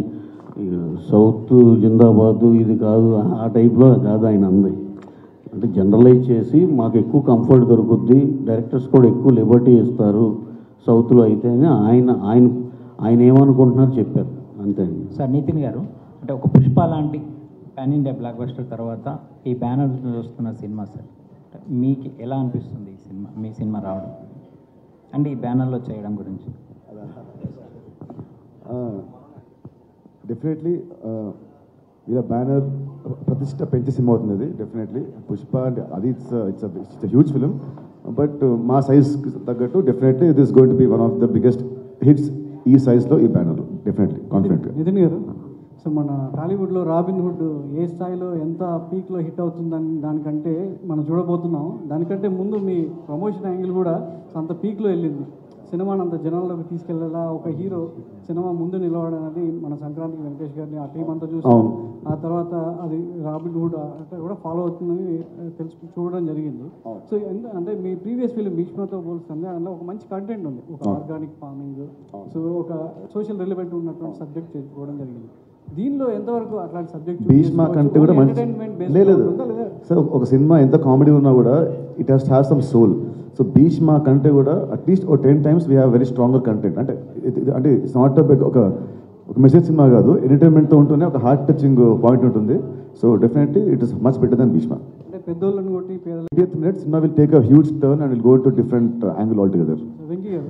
సౌత్ జిందాబాదు ఇది కాదు ఆ టైప్లో కాదు ఆయన అంది. అంటే జనరలైజ్ చేసి మాకు ఎక్కువ కంఫర్ట్ దొరుకుద్ది, డైరెక్టర్స్ కూడా ఎక్కువ లిబర్టీ ఇస్తారు సౌత్లో అయితే అని ఆయన ఏమనుకుంటున్నారు చెప్పారు అంతే అండి. సార్ నితిన్ గారు, అంటే ఒక పుష్ప లాంటి పాన్ ఇండియా బ్లాక్ బస్టర్ తర్వాత ఈ బ్యానర్ చూస్తున్న సినిమా సార్ మీకు ఎలా అనిపిస్తుంది ఈ సినిమా, మీ సినిమా రావడం అంటే ఈ బ్యానర్లో చేయడం గురించి? డెఫినెట్లీ ఇలా బ్యానర్ ప్రతిష్ట పెంచే సినిమా అవుతుంది అది. డెఫినెట్లీ పుష్ప అంటే అది ఇట్స్ హ్యూజ్ ఫిలిం, బట్ మా సైజ్కి తగ్గట్టు definitely it is going to B one of the biggest hits ఈ సైజ్లో ఈ బ్యానర్. డెఫినెట్లీ కాన్ఫిడెంట్గా. నితిన్ గారు, సో మన టాలీవుడ్లో రాబిన్హుడ్ ఏ స్థాయిలో ఎంత పీక్లో హిట్ అవుతుందని దానికంటే మనం చూడబోతున్నాం. దానికంటే ముందు మీ ప్రమోషన్ యాంగిల్ కూడా అంత పీక్లో వెళ్ళింది. సినిమాని అంత జనాల్లోకి తీసుకెళ్లేలా ఒక హీరో సినిమా ముందు నిలవడం అనేది మన సంక్రాంతికి వెంకటేష్ గారిని ఆ టీం అంతా చూసి ఆ తర్వాత అది రాబిన్హుడ్ అంటే కూడా ఫాలో అవుతుందని చూడడం జరిగింది. సో అంటే మీ ప్రీవియస్ ఫిలిం భీష్మతో పోల్స్తుంది అందులో ఒక మంచి కంటెంట్ ఉంది, ఒక ఆర్గానిక్ ఫార్మింగ్, సో ఒక సోషల్ రిలవెంట్ ఉన్నటువంటి సబ్జెక్ట్ చేసుకోవడం జరిగింది. దీనిలో ఎంతవరకు అట్లాంటి సబ్జెక్ట్ భీష్మ కంటే కూడా మంచి లేదు సార్. ఒక సినిమా ఎంత కామెడీ ఉన్నా కూడా it has some soul. So Bheeshma కంటే కూడా అట్లీస్ట్ ఓ 10 times we have very stronger content. అంటే ఇట్స్ నాట్ ఒక మెసేజ్ సినిమా కాదు, ఎంటర్టైన్మెంట్తో ఉంటూనే ఒక హార్ట్ టచింగ్ పాయింట్ ఉంటుంది. So definitely it is much better than Bheeshma. అంటే పెద్దోళ్ళని కొట్టి 20th minute సినిమా will take a huge turn and will go to different angle all together. Venky గారు,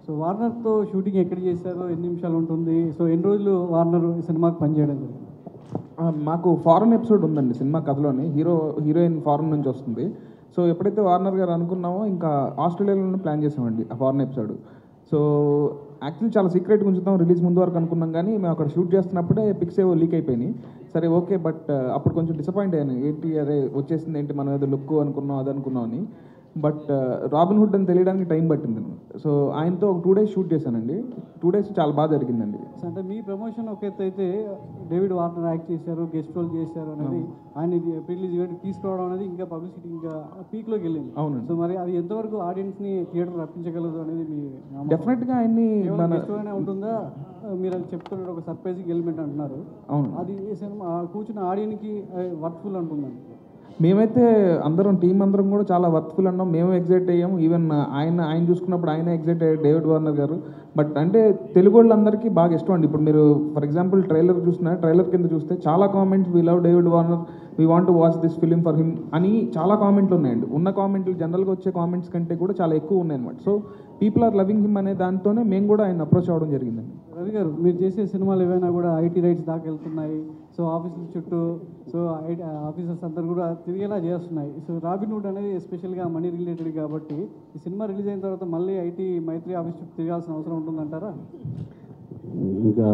సో వార్నర్తో షూటింగ్ ఎక్కడ చేశారో, ఎన్ని నిమిషాలు ఉంటుంది, సో ఎన్ని రోజులు వార్నర్ సినిమాకి పనిచేయడం జరిగింది? మాకు ఫారెన్ ఎపిసోడ్ ఉందండి సినిమా కథలోని. హీరోయిన్ ఫారెన్ నుంచి వస్తుంది. సో ఎప్పుడైతే వార్నర్ గారు అనుకున్నామో ఇంకా ఆస్ట్రేలియాలోనే ప్లాన్ చేసామండి ఆ ఫారెన్ ఎపిసోడ్. సో యాక్చువల్లీ చాలా సీక్రెట్గా ఉంచుతాం రిలీజ్ ముందు వరకు అనుకున్నాం, కానీ మేము అక్కడ షూట్ చేస్తున్నప్పుడే పిక్స్ ఏవో లీక్ అయిపోయినాయి. సరే ఓకే, బట్ అప్పుడు కొంచెం డిసప్పాయింట్ అయ్యాను. ఏంటి అరే వచ్చేసింది ఏంటి, మనం ఏదో లుక్ అనుకున్నాం అది అనుకున్నాం అని. బట్ రాబిన్హుడ్ అని తెలియడానికి టైం పట్టింది. సో ఆయనతో ఒక 2 days షూట్ చేశానండి. 2 days చాలా బాగా జరిగిందండి. అంటే మీ ప్రమోషన్ ఒక ఎత్తు అయితే డేవిడ్ వార్నర్ యాక్ట్ చేశారు, గెస్ట్ రోల్ చేశారు అనేది ఆయన ప్రిలీజ్ ఈవెంట్ తీసుకురావడం అనేది ఇంకా పబ్లిసిటీ ఇంకా పీక్లోకి వెళ్ళింది. అవునండి. సో మరి అది ఎంతవరకు ఆడియన్స్ని థియేటర్ రప్పించగలదు అనేది మీ డెఫినెట్గా ఆయన్ని ఉంటుందా? మీరు అది చెప్తున్నారు ఒక సర్ప్రైజింగ్ ఎలిమెంట్ అంటున్నారు. అవును, అది సినిమా కూర్చున్న ఆడియన్కి వర్త్ఫుల్ అంటుందండి. మేమైతే అందరం టీం అందరం కూడా చాలా వర్త్ఫుల్ అన్నాం. మేము ఎగ్జైట్ అయ్యాము. ఈవెన్ ఆయన చూసుకున్నప్పుడు ఆయన ఎగ్జైట్ అయ్యారు, డేవిడ్ వార్నర్ గారు. బట్ అంటే తెలుగు వాళ్ళందరికీ బాగా ఇష్టం అండి. ఇప్పుడు మీరు ఫర్ ఎగ్జాంపుల్ ట్రైలర్ కింద చూస్తే చాలా comments, we love David Warner, we want to watch this film for him అని చాలా కామెంట్లు ఉన్నాయండి. ఉన్న కామెంట్లు జనరల్గా వచ్చే కామెంట్స్ కంటే కూడా చాలా ఎక్కువ ఉన్నాయన్నమాట. So people are loving him అనే దాంతోనే మేము కూడా ఆయన అప్రోచ్ అవ్వడం జరిగిందండి. రవి గారు మీరు చేసే సినిమాలు ఏవైనా కూడా ఐటీ రైట్స్ దాకా వెళ్తున్నాయి. సో ఆఫీసుల చుట్టూ సో ఆఫీసర్స్ అందరు కూడా తిరిగేలా చేస్తున్నాయి. సో రాబిన్హుడ్ అనేది ఎస్పెషల్గా మనీ రిలేటెడ్ కాబట్టి ఈ సినిమా రిలీజ్ అయిన తర్వాత మళ్ళీ ఐటీ మైత్రి ఆఫీస్ చుట్టూ తిరగాల్సిన అవసరం ఉంటుందంటారా? ఇంకా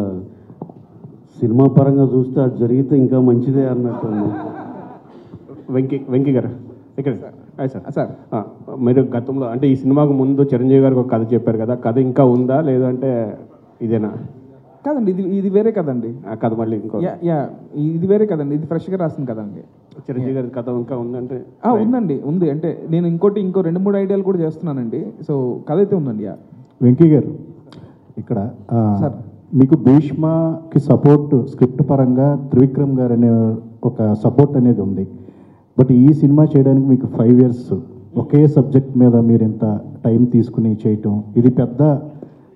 సినిమా పరంగా చూస్తే అది జరిగితే ఇంకా మంచిదే అన్నట్టు. వెంకీ గారు ఇక్కడ సార్ మీరు గతంలో అంటే ఈ సినిమాకు ముందు చిరంజీవి గారికి ఒక కథ చెప్పారు కదా, కథ ఇంకా ఉందా లేదంటే ఇదేనా? కాదండి, ఇది వేరే కదండి. ఆ కథ మళ్ళీ ఇంకో ఇది వేరే కదండి, ఇది ఫ్రెష్గా రాసింది కదండి. చిరంజీవి గారి కథ ఇంకా ఉందంటే ఉందండి, ఉంది. అంటే నేను ఇంకో 2-3 ఐడియాలు కూడా చేస్తున్నానండి. సో కథ అయితే ఉందండి. వెంకీ గారు ఇక్కడ మీకు భీష్మకి సపోర్ట్ స్క్రిప్ట్ పరంగా త్రివిక్రమ్ గారు అనే ఒక సపోర్ట్ అనేది ఉంది. బట్ ఈ సినిమా చేయడానికి మీకు 5 years ఒకే సబ్జెక్ట్ మీద మీరు ఇంత టైం తీసుకుని చేయటం, ఇది పెద్ద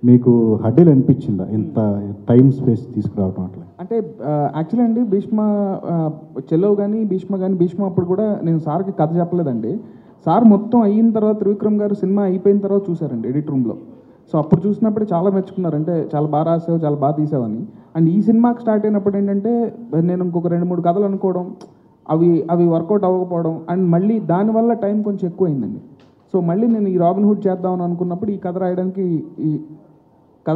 మీకు హడ్డీలు అనిపించిందా ఇంత టైం స్పేస్ తీసుకురావటం? అట్లా అంటే యాక్చువల్లీ అండి, చెల్లో కానీ భీష్మ అప్పుడు కూడా నేను సార్కి కథ చెప్పలేదండి. సార్ మొత్తం అయిన తర్వాత త్రివిక్రమ్ గారు సినిమా అయిపోయిన తర్వాత చూసారండి ఎడిట్ రూమ్లో. సో అప్పుడు చూసినప్పుడు చాలా మెచ్చుకున్నారు, అంటే చాలా బాగా రాసావు, చాలా బాగా తీసావని. అండ్ ఈ సినిమాకి స్టార్ట్ అయినప్పుడు ఏంటంటే నేను ఇంకొక 2-3 కథలు అనుకోవడం, అవి వర్కౌట్ అవ్వకపోవడం, అండ్ మళ్ళీ దానివల్ల టైం కొంచెం ఎక్కువ అయిందండి. సో మళ్ళీ నేను ఈ రాబిన్హుడ్ చేద్దామని అనుకున్నప్పుడు ఈ కథ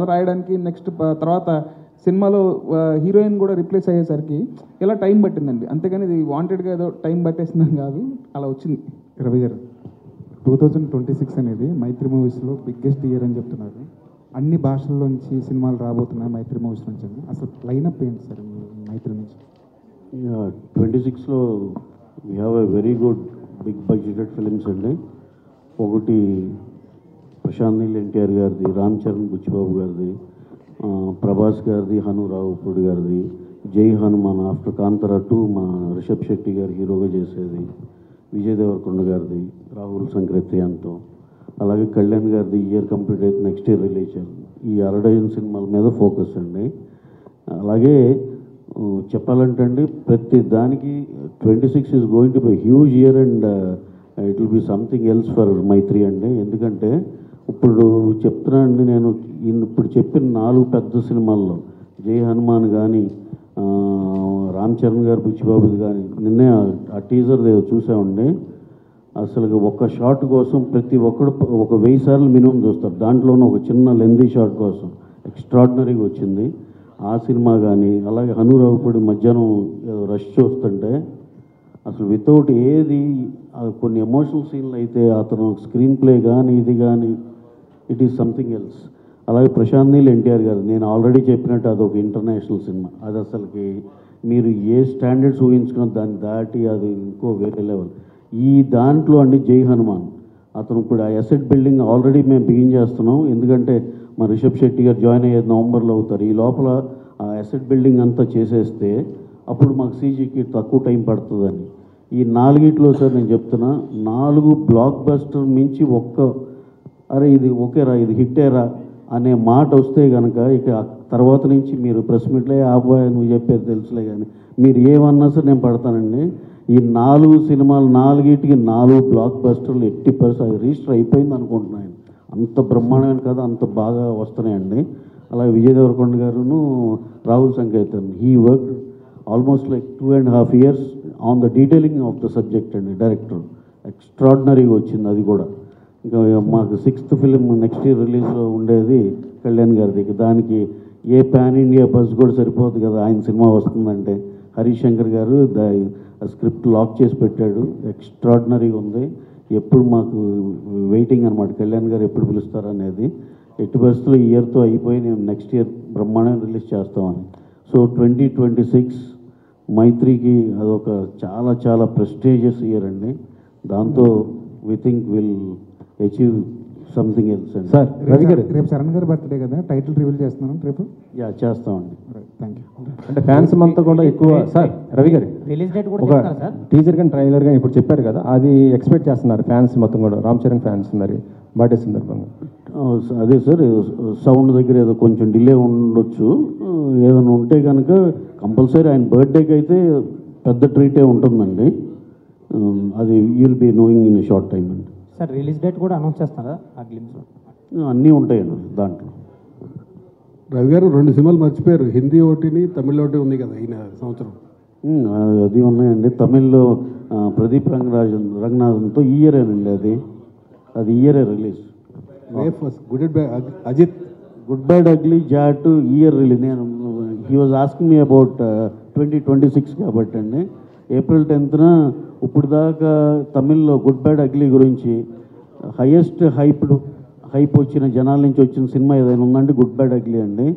రాయడానికి నెక్స్ట్ తర్వాత సినిమాలో హీరోయిన్ కూడా రిప్లేస్ అయ్యేసరికి ఇలా టైం పట్టిందండి. అంతేగాని ఇది వాంటెడ్గా ఏదో టైం పట్టేసిందని కాదు, అలా వచ్చింది. రవి గారు 2026 అనేది మైత్రి మూవీస్లో బిగ్గెస్ట్ ఇయర్ అని చెప్తున్నారు. అన్ని భాషల్లోంచి సినిమాలు రాబోతున్నాయి మైత్రి మూవీస్ నుంచి. అసలు లైనప్ ఏంటి సార్ మైత్రి నుంచి? 26లో we have a very good big budgeted films అండి. ఒకటి ప్రశాంత్ నీల్ ఎన్టీఆర్ గారిది, రామ్ చరణ్ బుచ్చిబాబు గారిది, ప్రభాస్ గారిది, హను రావుపూడి గారిది, జై హనుమాన్ ఆఫ్టర్ కాంతారా 2 మన రిషబ్ శెట్టి గారు హీరోగా చేసేది, విజయ్ దేవరకొండ గారిది, రాహుల్ సంక్రత్రియాన్తో, అలాగే కళ్యాణ్ గారిది ఇయర్ కంప్లీట్ అయితే నెక్స్ట్ ఇయర్ రిలీజ్ అయ్యింది. ఈ 60 సినిమాల మీద ఫోకస్ అండి. అలాగే చెప్పాలంటే అండి ప్రతి దానికి 26 is going to be huge year and it will be something else for Mythri అండి. ఎందుకంటే ఇప్పుడు చెప్తున్నా అండి, నేను ఇప్పుడు చెప్పిన 4 పెద్ద సినిమాల్లో జై హనుమాన్ కానీ, రామ్ చరణ్ గారు బుచ్చిబాబుది కానీ, నిన్నే ఆ టీజర్ చూసామండి. అసలు ఒక్క షాట్ కోసం ప్రతి ఒక్కడు ఒక 1000 సార్లు మినిమం చూస్తారు. దాంట్లోనూ ఒక చిన్న లెందీ షాట్ కోసం ఎక్స్ట్రాడినరీగా వచ్చింది ఆ సినిమా. కానీ అలాగే హను రావుపూడి మధ్యాహ్నం రష్ చూస్తుంటే అసలు వితౌట్ ఏది కొన్ని ఎమోషనల్ సీన్లు అయితే అతను స్క్రీన్ ప్లే కానీ ఇది కానీ ఇట్ ఈస్ సంథింగ్ ఎల్స్. అలాగే ప్రశాంత్ నీల్ ఎన్టీఆర్ గారు నేను ఆల్రెడీ చెప్పినట్టు అదొక ఇంటర్నేషనల్ సినిమా. అది అసలుకి మీరు ఏ స్టాండర్డ్స్ ఊహించుకున్న దాన్ని దాటి అది ఇంకో వేరే లెవెల్. ఈ దాంట్లో అండి జై హనుమాన్ అతను ఇప్పుడు ఆ అసెట్ బిల్డింగ్ ఆల్రెడీ మేము బిగిన్ చేస్తున్నాం. ఎందుకంటే మా రిషబ్ శెట్టి గారు జాయిన్ అయ్యేది నవంబర్లో అవుతారు. ఈ లోపల ఆ అసెట్ బిల్డింగ్ అంతా చేసేస్తే అప్పుడు మాకు సీజీకి తక్కువ టైం పడుతుందని ఈ 4 సార్ నేను చెప్తున్నా 4 బ్లాక్ బస్టర్ మించి అరే ఇది ఓకేరా ఇది హిట్టేరా అనే మాట వస్తే కనుక ఇక తర్వాత నుంచి మీరు ప్రెస్ మీట్లో అబ్బాయి నువ్వు చెప్పేది తెలుసులే కానీ మీరు ఏమన్నా సరే నేను పడతానండి. ఈ 4 సినిమాలు 4 బ్లాక్ బస్టర్లు 80% అది రిజిస్టర్ అయిపోయింది అనుకుంటున్నాను. అంత బ్రహ్మాండమైన కదా అంత బాగా వస్తున్నాయండి. అలాగే విజయ్ దేవరకొండ గారును Rahul Sankrityan he work almost like 2.5 years on the detailing of the subject అండి. డైరెక్టర్ ఎక్స్ట్రాడినరీగా వచ్చింది అది కూడా. ఇంకా మాకు 6th ఫిలిం నెక్స్ట్ ఇయర్ రిలీజ్లో ఉండేది కళ్యాణ్ గారిది. దానికి ఏ పాన్ ఇండియా బస్ కూడా సరిపోదు కదా ఆయన సినిమా వస్తుందంటే. హరీష్ శంకర్ గారు స్క్రిప్ట్ లాక్ చేసి పెట్టాడు. ఎక్స్ట్రాడినరీగా ఉంది. ఎప్పుడు మాకు వెయిటింగ్ అనమాట కళ్యాణ్ గారు ఎప్పుడు పిలుస్తారనేది. ఎట్టి పరిస్థితుల్లో ఈ ఇయర్తో అయిపోయి నేను నెక్స్ట్ ఇయర్ బ్రహ్మాండంగా రిలీజ్ చేస్తామని. సో 2026 మైత్రికి అదొక చాలా చాలా ప్రెస్టీజియస్ ఇయర్ అండి. దాంతో we think will achieve something else అండి. సార్ రవి గారు రేపు చరణ్ గారు బర్త్డే కదా, టైటిల్ రివీల్ చేస్తున్నాను రేపు. చేస్తామండి. Thank you. అంటే ఫ్యాన్స్ అంతా కూడా ఎక్కువ సార్ రవి గారు రిలీజ్ డేట్ కూడా ఒక టీజర్ కానీ ట్రైలర్ కానీ ఇప్పుడు చెప్పారు కదా అది ఎక్స్పెక్ట్ చేస్తున్నారు ఫ్యాన్స్ మొత్తం కూడా రామ్ చరణ్ ఫ్యాన్స్ మరి బర్త్డే సందర్భంగా. అదే సార్ సౌండ్ దగ్గర ఏదో కొంచెం డిలే ఉండొచ్చు. ఏదైనా ఉంటే కనుక కంపల్సరీ ఆయన బర్త్డేకి అయితే పెద్ద ట్రీటే ఉంటుందండి. అది you'll be knowing in short time అండి. సార్ రిలీజ్ డేట్ కూడా అనౌన్స్ చేస్తారా ఆ గ్లిమ్స్లో? అన్నీ ఉంటాయండి దాంట్లో. రవి గారు 2 సినిమాలు మర్చిపోయారు, హిందీ ఒకటిని తమిళ ఒకటి ఉంది కదా ఈయన సంవత్సరం. అది ఉన్నాయండి. తమిళ్లో ప్రదీప్ రంగనాథన్తో ఈ ఇయరేనండి, అది ఇయరే release. Ajith good bad ugly Jaat year release. నేను he was asking me about 2026 కాబట్టి అండి. April 10th ఇప్పుడు దాకా తమిళ్లో గుడ్ బ్యాడ్ అగ్లీ గురించి హైయెస్ట్ హైప్ వచ్చిన జనాల నుంచి వచ్చిన సినిమా ఏదైనా ఉందండి గుడ్ బ్యాడ్ అగ్లీ అండి.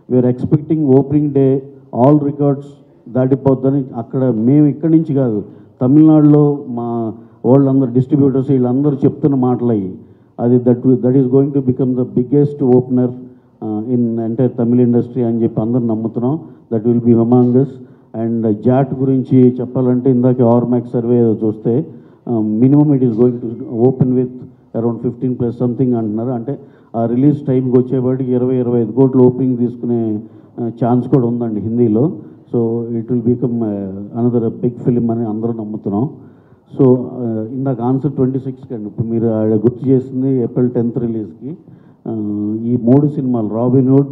We're expecting opening day all records దాటిపోద్దని. అక్కడ మేము ఇక్కడి నుంచి కాదు, తమిళనాడులో మా వాళ్ళందరూ డిస్ట్రిబ్యూటర్స్ వీళ్ళందరూ చెప్తున్న మాటలు అయ్యి. అది that is going to become the biggest opener in entire Tamil industry అని చెప్పి అందరూ నమ్ముతున్నాం. That will be humongous. And Jaat గురించి చెప్పాలంటే ఇందాక ఆర్మాక్స్ సర్వే చూస్తే minimum it is going to open with around 15+ something అంటున్నారు. అంటే ఆ రిలీజ్ టైంకి వచ్చేవాడికి 20-25 కోట్లు ఓపెనింగ్ తీసుకునే ఛాన్స్ కూడా ఉందండి హిందీలో. So it will become another big film అని అందరూ నమ్ముతున్నాం. సో ఇందాక ఆన్సర్ 26కి అండి. ఇప్పుడు మీరు గుర్తు చేసింది April 10th రిలీజ్కి. ఈ 3 సినిమాలు Robinhood,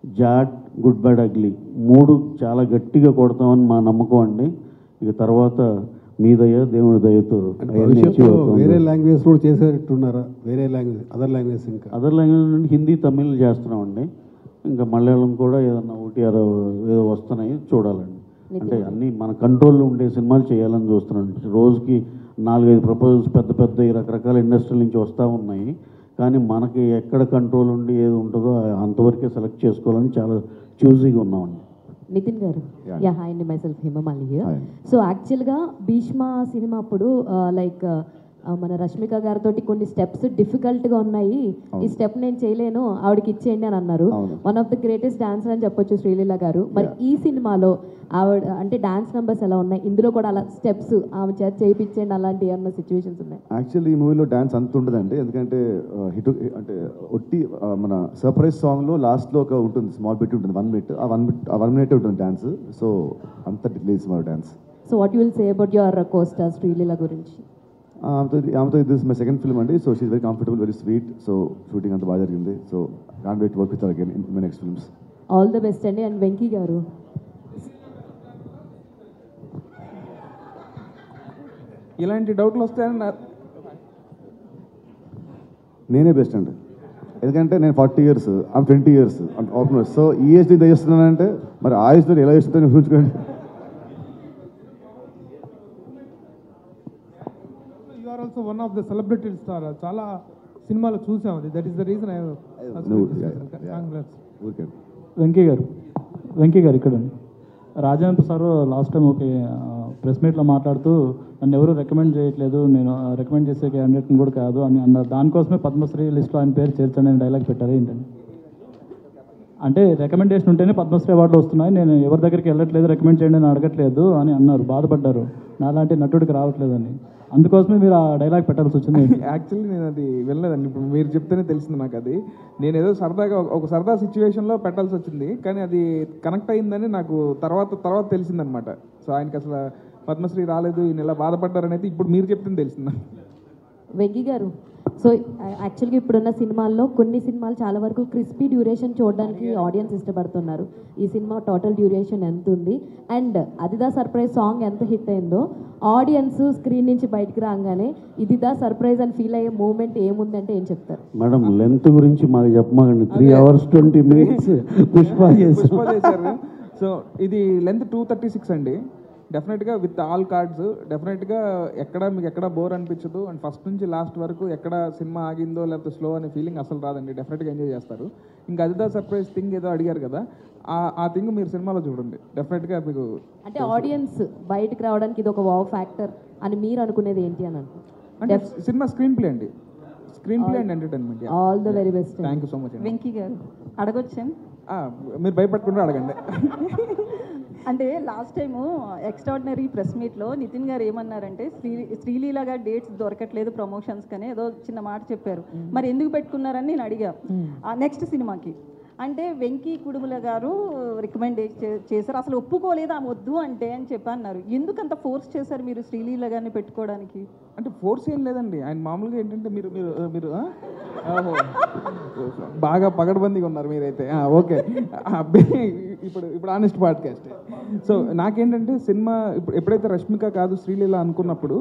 Jaat, good bad ugly 3 చాలా గట్టిగా కొడతామని మా నమ్మకం అండి. ఇక తర్వాత మీ దయ దేవుడి దయతో వేరే లాంగ్వేజ్ కూడా చేసేట్టున్నారా? వేరే లాంగ్వేజ్ అదర్ లాంగ్వేజ్ నుండి హిందీ తమిళ్ చేస్తున్నామండి. ఇంకా మలయాళం కూడా ఏదన్నా OTR ఏదో వస్తున్నాయి, చూడాలండి. అంటే అన్నీ మన కంట్రోల్లో ఉండే సినిమాలు చేయాలని చూస్తున్నాను. రోజుకి 4-5 ప్రపోజల్స్ పెద్ద రకరకాల ఇండస్ట్రీల నుంచి వస్తూ ఉన్నాయి. కానీ మనకి ఎక్కడ కంట్రోల్ ఉండి ఏది ఉంటుందో అంతవరకే సెలెక్ట్ చేసుకోవాలని చాలా చూజీగా ఉన్నామండి. నితిన్ గారు, హాయ్ అండి, మైసెల్ఫ్ హేమమాలి హియర్. సో యాక్చువల్గా భీష్మ సినిమా అప్పుడు లైక్ మన రష్మిక గారితో కొన్ని స్టెప్స్ డిఫికల్ట్గా ఉన్నాయి, ఈ స్టెప్ నేను చేయలేను ఆవిడకి ఇచ్చేయండి అని అన్నారు. One of the greatest dancer అని చెప్పొచ్చు శ్రీలీల గారు. మరి ఈ సినిమాలో ఆవిడ అంటే డాన్స్ నెంబర్స్ ఎలా ఉన్నాయి, ఇందులో కూడా అలా స్టెప్స్ ఆమె చేత చేయించండి అలాంటి ఏమన్నా సిచ్యువేషన్స్ ఉన్నాయి? యాక్చువల్లీ ఈ మూవీలో డాన్స్ అంత ఉండదండి, ఎందుకంటే హిట్ అంటే ఒట్టి మన సర్ప్రైజ్ సాంగ్లో లాస్ట్లో ఒక ఉంటుంది, స్మాల్ బిట్ ఉంటుంది, 1 minute. ఆ 1 minute ఉంటుంది డాన్స్. సో అంత లేదు మా dance. So what you will say about your costar Sreeleela గురించి? ఆమెతో ఇది మై సెకండ్ ఫిల్మ్ అండి. So she is very comfortable, very sweet. So shooting అంతా బాగా జరిగింది. So can't wait to work with her again in my next films. All the best అండి. And Venky garu, ఇలాంటి డౌట్లు వస్తాయని నేనే బెస్ట్ అండి, ఎందుకంటే నేను 40 years, I'm 20 years opener. So ఈ ఏజ్ ఇంత చేస్తున్నానంటే మరి ఆ ఏజ్లో ఎలా చేస్తుందని చూసుకోండి. You are also one of the celebrity star. చాలా సినిమాలు చూసాం, అది that is the reason. Venky garu ఇక్కడ రాజేంద్ర సార్ లాస్ట్ టైం ఒక ప్రెస్ మీట్లో మాట్లాడుతూ నన్ను ఎవరు రికమెండ్ చేయట్లేదు, నేను రికమెండ్ చేసే క్యాండిడేట్ని కూడా కాదు అని అన్నారు. దానికోసమే పద్మశ్రీ లిస్ట్లో ఆయన పేరు చేర్చండి అని డైలాగ్ పెట్టారు. ఏంటండి అంటే రికమెండేషన్ ఉంటేనే పద్మశ్రీ అవార్డులు వస్తున్నాయి, నేను ఎవరి దగ్గరికి వెళ్ళట్లేదు, రికమెండ్ చేయండి అని అడగట్లేదు అని అన్నారు, బాధపడ్డారు. నాలాంటి నటుడికి రావట్లేదని. అందుకోసమే మీరు ఆ డైలాగ్ పెట్టాల్సి వచ్చింది. యాక్చువల్లీ నేను అది వెళ్ళలేదండి, ఇప్పుడు మీరు చెప్తేనే తెలిసింది నాకు. అది నేను ఏదో సరదాగా ఒక సరదా సిచ్యువేషన్లో పెట్టాల్సి వచ్చింది, కానీ అది కనెక్ట్ అయిందని నాకు తర్వాత తెలిసిందనమాట. సో ఆయనకి అసలు పద్మశ్రీ రాలేదు, ఈయన ఇలా బాధపడ్డారనేది ఇప్పుడు మీరు చెప్తే తెలిసింది. వెంకీ గారు, సో యాక్చువల్గా ఇప్పుడున్న సినిమాల్లో కొన్ని సినిమాలు చాలా వరకు క్రిస్పీ డ్యూరేషన్ చూడడానికి ఆడియన్స్ ఇష్టపడుతున్నారు. ఈ సినిమా టోటల్ డ్యూరేషన్ ఎంత ఉంది, అండ్ అదిదా సర్ప్రైజ్ సాంగ్ ఎంత హిట్ అయిందో ఆడియన్స్ స్క్రీన్ నుంచి బయటకు రాగానే ఇదిదా సర్ప్రైజ్ అని ఫీల్ అయ్యే మూమెంట్ ఏముందంటే ఏం చెప్తారు? మేడం లెంత్ గురించి మాకు చెప్పమాకండి. 3 hours 20 minutes పుష్ప చేశారు. సో ఇది లెంత్ 236 అండి. డెఫినెట్గా విత్ ఆల్ కార్డ్స్ డెఫినెట్గా మీకు ఎక్కడ బోర్ అనిపించదు. అండ్ ఫస్ట్ నుంచి లాస్ట్ వరకు ఎక్కడ సినిమా ఆగిందో లేకపోతే స్లో అనే ఫీలింగ్ అసలు రాదండి. డెఫినెట్గా ఎంజాయ్ చేస్తారు. ఇంకా అదిదా సర్ప్రైజ్ థింగ్ ఏదో అడిగారు కదా, ఆ థింగ్ మీరు సినిమాలో చూడండి, డెఫినెట్గా మీకు అంటే ఆడియన్స్ బయటకు రావడానికి ఇది ఒక వావ్ ఫ్యాక్టర్ అని మీరు అనుకునేది ఏంటి అని అంటే సినిమా స్క్రీన్ ప్లే అండి, screen play and entertainment. All the very best. Thank you so much. Venky గారు అడగొచ్చాను, మీరు భయపడకుండా అడగండి. అంటే లాస్ట్ టైము ఎక్స్ట్రాడినరీ ప్రెస్ మీట్లో నితిన్ గారు ఏమన్నారంటే శ్రీలీల గారు డేట్స్ దొరకట్లేదు ప్రమోషన్స్ కానీ ఏదో చిన్న మాట చెప్పారు. మరి ఎందుకు పెట్టుకున్నారని నేను అడిగా నెక్స్ట్ సినిమాకి. అంటే వెంకీ కుడుముల గారు రికమెండ్ చేశారు, అసలు ఒప్పుకోలేదు ఆమె వద్దు అంటే అని చెప్పి అన్నారు. ఎందుకు అంత ఫోర్స్ చేశారు మీరు శ్రీలీల గారిని పెట్టుకోవడానికి? అంటే ఫోర్స్ ఏం లేదండి, ఆయన మామూలుగా ఏంటంటే మీరు మీరు మీరు బాగా పగడబందీగా ఉన్నారు మీరైతే. ఓకే, ఇప్పుడు ఇప్పుడు ఆనెస్ట్ పాడ్కాస్ట్. సో నాకేంటంటే సినిమా ఎప్పుడైతే రష్మిక కాదు శ్రీలీల అనుకున్నప్పుడు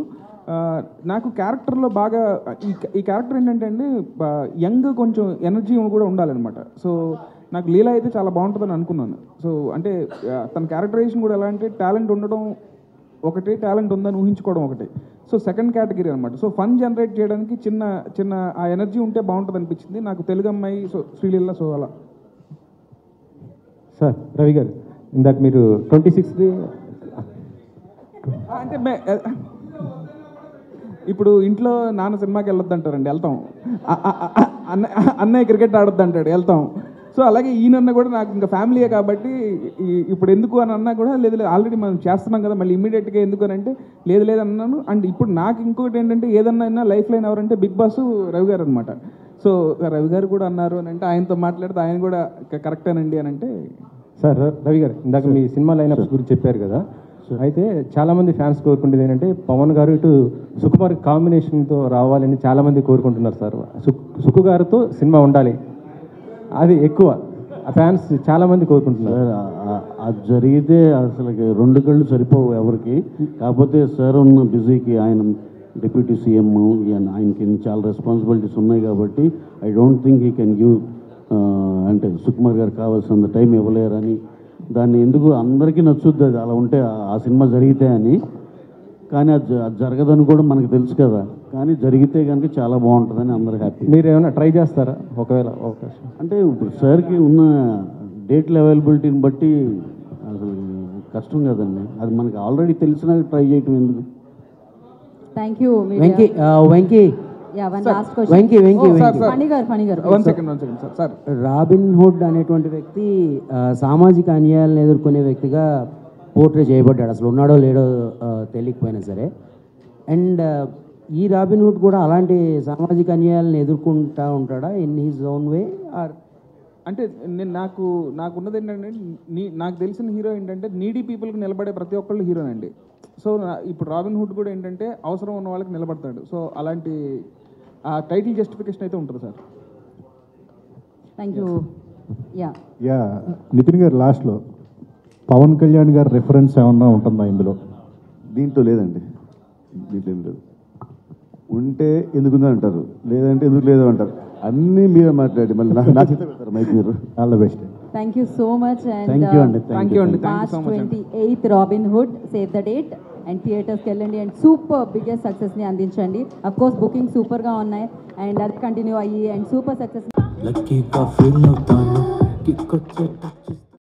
నాకు క్యారెక్టర్లో బాగా ఈ క్యారెక్టర్ ఏంటంటే అండి యంగ్ కొంచెం ఎనర్జీ కూడా ఉండాలన్నమాట. సో నాకు లీల అయితే చాలా బాగుంటుందని అనుకున్నాను. సో అంటే తన క్యారెక్టరైజేషన్ కూడా ఎలా అంటే టాలెంట్ ఉండడం ఒకటి, టాలెంట్ ఉందని ఊహించుకోవడం ఒకటి. సో సెకండ్ కేటగిరీ అనమాట. సో ఫన్ జనరేట్ చేయడానికి చిన్న చిన్న ఆ ఎనర్జీ ఉంటే బాగుంటుంది అనిపించింది నాకు. తెలుగు అమ్మాయి, సో శ్రీలీల, సో అలా. సార్ రవి గారు, ఇందాక మీరు 26th అంటే ఇప్పుడు ఇంట్లో నాన్న సినిమాకి వెళ్ళొద్దు అంటారండి, వెళ్తాం. అన్నయ్య క్రికెట్ ఆడొద్దు అంటాడు, వెళ్తాం. సో అలాగే ఈయనన్న కూడా నాకు ఇంకా ఫ్యామిలీయే కాబట్టి ఇప్పుడు ఎందుకు అని అన్నా కూడా లేదు లేదు ఆల్రెడీ మనం చేస్తున్నాం కదా మళ్ళీ ఇమీడియట్గా ఎందుకు అని అంటే లేదు లేదు అన్నాను. అండ్ ఇప్పుడు నాకు ఇంకొకటి ఏంటంటే ఏదన్నా లైఫ్ లైన్ ఎవరంటే బిగ్ బాస్ రవి గారు అనమాట. సో రవి గారు కూడా అన్నారు అని అంటే ఆయనతో మాట్లాడితే ఆయన కూడా కరెక్టేనండి అని అంటే. సార్ రవి గారు, ఇందాక మీ సినిమా లైనప్స్ గురించి చెప్పారు కదా, అయితే చాలామంది ఫ్యాన్స్ కోరుకుంటుంది ఏంటంటే పవన్ గారు ఇటు సుకుమార్ కాంబినేషన్తో రావాలని చాలామంది కోరుకుంటున్నారు సార్. సుకు గారితో సినిమా ఉండాలి, అది ఎక్కువ ఫ్యాన్స్ చాలామంది కోరుకుంటున్నారు. అది జరిగితే అసలు 2 కళ్ళు సరిపోవు ఎవరికి. కాకపోతే సార్ ఉన్న బిజీకి ఆయన డిప్యూటీ సీఎం, ఆయనకి చాలా రెస్పాన్సిబిలిటీస్ ఉన్నాయి కాబట్టి I don't think he can give అంటే సుకుమార్ గారు కావాల్సినంత టైం ఇవ్వలేరని. దాన్ని ఎందుకు అందరికీ నచ్చుద్ది అది అలా ఉంటే ఆ సినిమా జరిగితే అని. కానీ అది జరగదని కూడా మనకు తెలుసు కదా, కానీ జరిగితే కనుక చాలా బాగుంటుందని అందరూ హ్యాపీ. మీరు ఏమైనా ట్రై చేస్తారా ఒకవేళ అవకాశం? అంటే ఇప్పుడు సార్కి ఉన్న డేట్ల అవైలబిలిటీని బట్టి అసలు కష్టం కదండి, అది మనకి ఆల్రెడీ తెలిసినా ట్రై చేయటం ఎందుకు. Thank you Venky. Robin hood అనేటువంటి వ్యక్తి సామాజిక అన్యాయాలను ఎదుర్కొనే వ్యక్తిగా పోర్ట్రే చేయబడ్డాడు, అసలు ఉన్నాడో లేడో తెలియకపోయినా సరే. అండ్ ఈ రాబిన్ హుడ్ కూడా అలాంటి సామాజిక అన్యాయాలను ఎదుర్కొంటా ఉంటాడా in his own way? Or అంటే నాకున్నది ఏంటంటే నాకు తెలిసిన హీరో ఏంటంటే నీడీ పీపుల్కి నిలబడే ప్రతి ఒక్కళ్ళు హీరోనండి. సో ఇప్పుడు రాబిన్ హుడ్ కూడా ఏంటంటే అవసరం ఉన్న వాళ్ళకి నిలబడతాడు. సో అలాంటి ఆ టైటిల్ జస్టిఫికేషన్ అయితే ఉంటుంది sir. Thank you. Yeah Nithiin garu, లాస్ట్లో పవన్ కళ్యాణ్ గారు రిఫరెన్స్ ఏమన్నా ఉంటుందా ఇందులో? దీంట్లో లేదండి, దీంట్లో ఏం లేదు. ఉంటే ఎందుకుందని అంటారు, లేదంటే ఎందుకు లేదు అంటారు. అన్నీ మీరే మాట్లాడి మళ్ళీ నా చేత పెడతారు మైక్ మీరు. All the best. Thank you so much. Thank you అండి. March 28 Robin Hood, save the date and థియేటర్స్కి వెళ్ళండి అండ్ సూపర్ బిగ్గెస్ట్ సక్సెస్ని అందించండి. అఫ్ కోర్స్ బుకింగ్ సూపర్గా ఉన్నాయి అండ్ అది కంటిన్యూ అయ్యి అండ్ సూపర్ సక్సెస్.